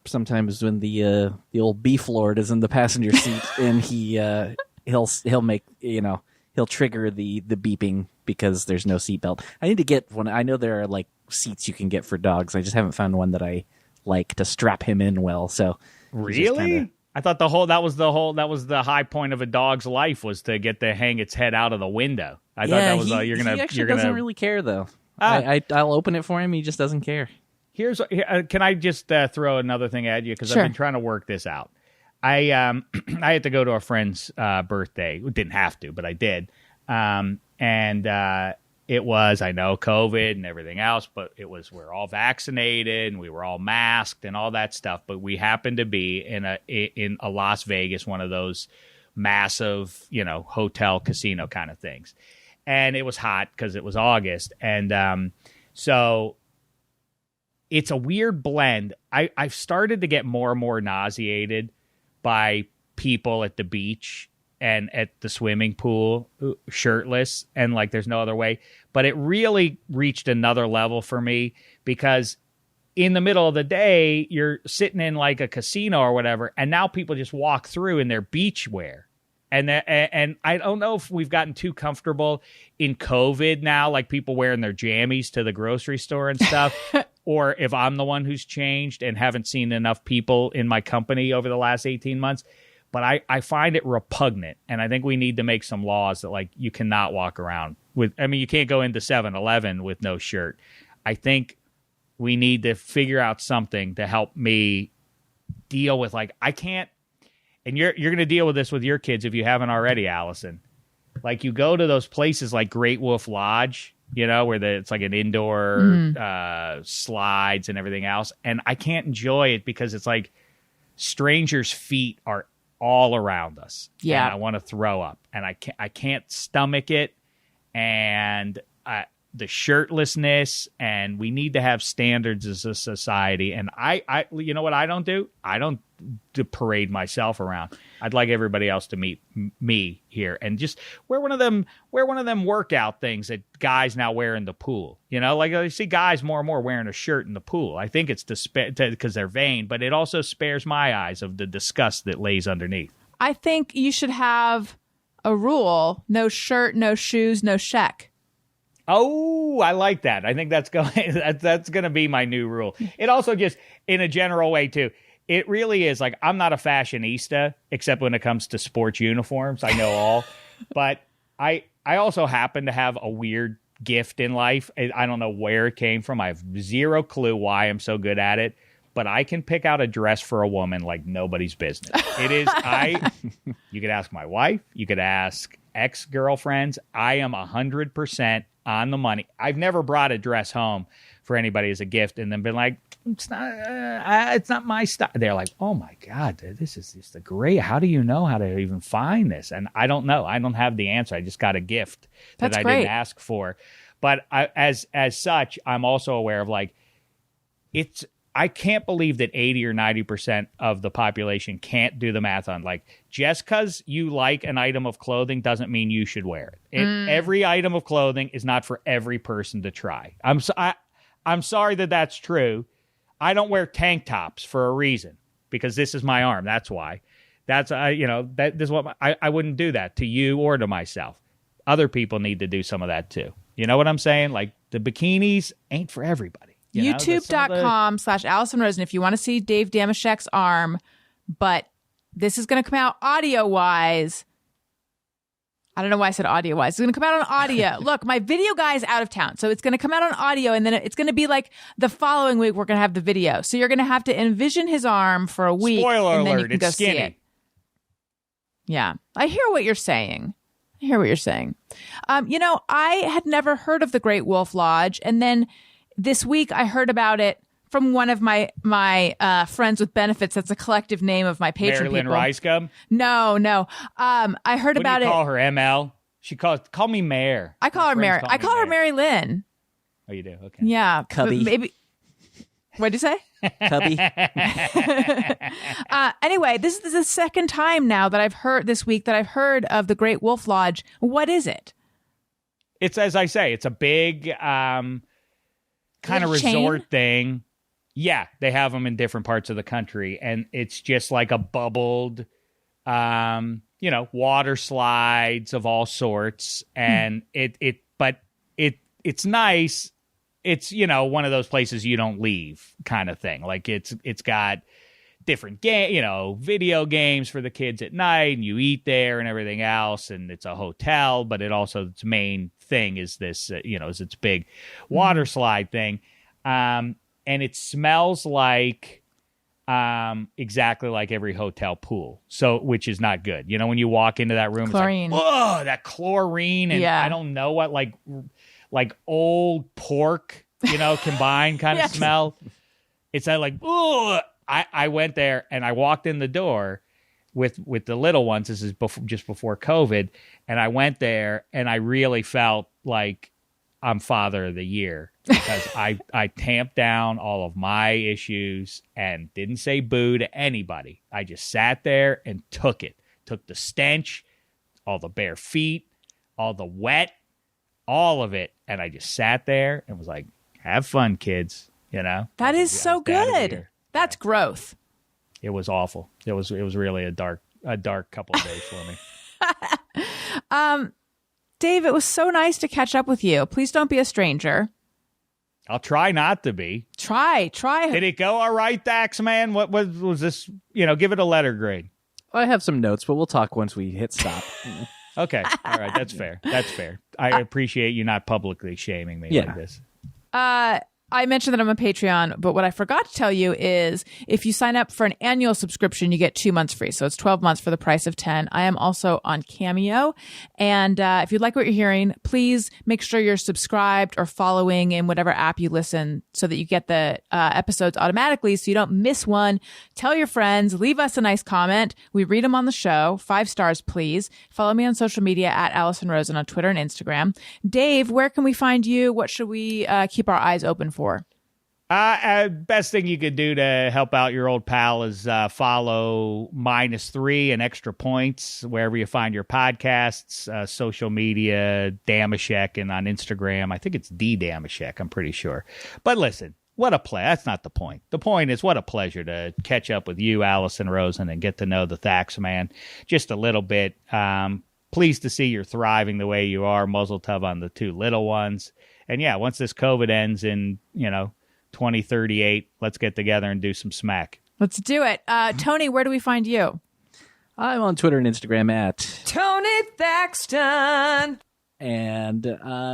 sometimes when the old beef lord is in the passenger seat and he'll make he'll trigger the beeping because there's no seatbelt. I need to get one. I know there are like seats you can get for dogs. I just haven't found one that I like to strap him in well. So really. I thought that was the high point of a dog's life was to get to hang its head out of the window. I thought that was he doesn't really care though. I'll open it for him. He just doesn't care. Can I just throw another thing at you because Sure. I've been trying to work this out. I had to go to a friend's birthday. Didn't have to, but I did. It was, I know, COVID and everything else, but we're all vaccinated and we were all masked and all that stuff. But we happened to be in a Las Vegas, one of those massive, hotel casino kind of things. And it was hot because it was August. And so it's a weird blend. I've started to get more and more nauseated by people at the beach and at the swimming pool shirtless and like there's no other way. But it really reached another level for me because in the middle of the day, you're sitting in like a casino or whatever, and now people just walk through in their beach wear. And I don't know if we've gotten too comfortable in COVID now, like people wearing their jammies to the grocery store and stuff, or if I'm the one who's changed and haven't seen enough people in my company over the last 18 months. But I find it repugnant, and I think we need to make some laws that, like, you cannot walk around with. I mean, you can't go into 7-Eleven with no shirt. I think we need to figure out something to help me deal with, like, I can't. And you're going to deal with this with your kids if you haven't already, Allison. Like, you go to those places like Great Wolf Lodge, you know, where it's like an indoor slides and everything else, and I can't enjoy it because it's like strangers' feet are all around us. Yeah. And I want to throw up, and I can't stomach it. And the shirtlessness, and we need to have standards as a society. And I you know what I don't do? I don't parade myself around. I'd like everybody else to meet me here and just wear one of them workout things that guys now wear in the pool. You know, like I see guys more and more wearing a shirt in the pool. I think it's because they're vain, but it also spares my eyes of the disgust that lays underneath. I think you should have a rule: no shirt, no shoes, no check. Oh, I like that. I think that's going to be my new rule. It also just, in a general way too, it really is like, I'm not a fashionista except when it comes to sports uniforms. I know all, but I also happen to have a weird gift in life. I don't know where it came from. I have zero clue why I'm so good at it, but I can pick out a dress for a woman like nobody's business. It is, you could ask my wife, you could ask ex-girlfriends. I am 100% on the money. I've never brought a dress home for anybody as a gift and then been like, it's not my style. They're like, oh my God, this is just great. How do you know how to even find this? And I don't know. I don't have the answer. I just got a gift that I didn't ask for. But as such, I'm also aware of, like, I can't believe that 80 or 90% of the population can't do the math on, like, just because you like an item of clothing doesn't mean you should wear it. Every item of clothing is not for every person to try. I'm sorry that that's true. I don't wear tank tops for a reason, because this is my arm. That's why. This is what I wouldn't do that to you or to myself. Other people need to do some of that too. You know what I'm saying? Like, the bikinis ain't for everybody. YouTube.com/Alison Rosen if you want to see Dave Dameshek's arm, but this is going to come out audio-wise. I don't know why I said audio-wise. It's going to come out on audio. Look, my video guy is out of town, so it's going to come out on audio, and then it's going to be like the following week we're going to have the video. So you're going to have to envision his arm for a week. Spoiler and then alert, you can go it's skinny. see it. Yeah, I hear what you're saying. I had never heard of the Great Wolf Lodge, and then this week I heard about it from one of my friends with benefits. That's a collective name of my patron Marilyn people. Ricegum? No. I heard about it. What do you call her, ML? She call me Mare. I call her Mary. I call her Mary Lynn. Oh, you do? Okay. Yeah. Cubby. Maybe. What'd you say? Cubby. Anyway, this is the second time now that I've heard this week that I've heard of the Great Wolf Lodge. What is it? It's, as I say, it's a big kind of resort thing. Yeah, they have them in different parts of the country, and it's just like a bubbled, water slides of all sorts, and it's nice. It's, one of those places you don't leave kind of thing. Like, it's got different video games for the kids at night, and you eat there and everything else, and it's a hotel, but its main thing is this, is its big water slide thing. And it smells like exactly like every hotel pool, which is not good. When you walk into that room, Chlorine. It's like, whoa, that chlorine, and I don't know what, like old pork, combined kind of smell. It's like, oh, I went there and I walked in the door with the little ones. This is just before COVID. And I went there and I really felt like I'm Father of the Year, because I tamped down all of my issues and didn't say boo to anybody. I just sat there and took the stench, all the bare feet, all the wet, all of it. And I just sat there and was like, have fun, kids. That is so good. That's growth. It was awful. It was really a dark couple of days for me. Dave, it was so nice to catch up with you. Please don't be a stranger. I'll try not to be. Try. Did it go all right, Thaxman? What was this? Give it a letter grade. I have some notes, but we'll talk once we hit stop. Okay. All right. That's fair. That's fair. I appreciate you not publicly shaming me like this. I mentioned that I'm a Patreon, but what I forgot to tell you is if you sign up for an annual subscription, you get 2 months free. So it's 12 months for the price of 10. I am also on Cameo. And if you like what you're hearing, please make sure you're subscribed or following in whatever app you listen so that you get the episodes automatically so you don't miss one. Tell your friends. Leave us a nice comment. We read them on the show. 5 stars, please. Follow me on social media at Alison Rosen on Twitter and Instagram. Dave, where can we find you? What should we keep our eyes open for? Best thing you could do to help out your old pal is follow -3 and Extra Points wherever you find your podcasts, social media, Dameshek, and on Instagram. I think it's D Dameshek, I'm pretty sure. But listen, what a play. That's not the point. The point is what a pleasure to catch up with you, Alison Rosen, and get to know the Thaxman just a little bit. Pleased to see you're thriving the way you are. Muzzle tub on the 2 little ones. And yeah, once this COVID ends in, 2038, let's get together and do some smack. Let's do it. Tony, where do we find you? I'm on Twitter and Instagram at Tony Thaxton. And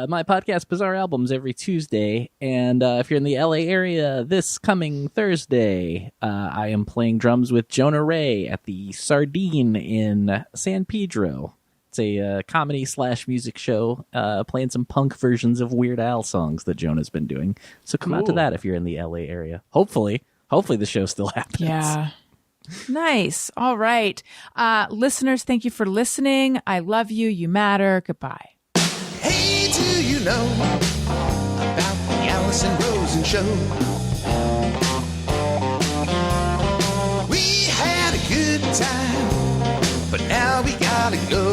my podcast, Bizarre Albums, every Tuesday. And if you're in the LA area this coming Thursday, I am playing drums with Jonah Ray at the Sardine in San Pedro. It's a comedy/music show playing some punk versions of Weird Al songs that Jonah's been doing. So come out to that if you're in the LA area. Hopefully the show still happens. Yeah. Nice. All right. Listeners, thank you for listening. I love you. You matter. Goodbye. Hey, do you know about the Alison Rosen show? We had a good time, but now we gotta go.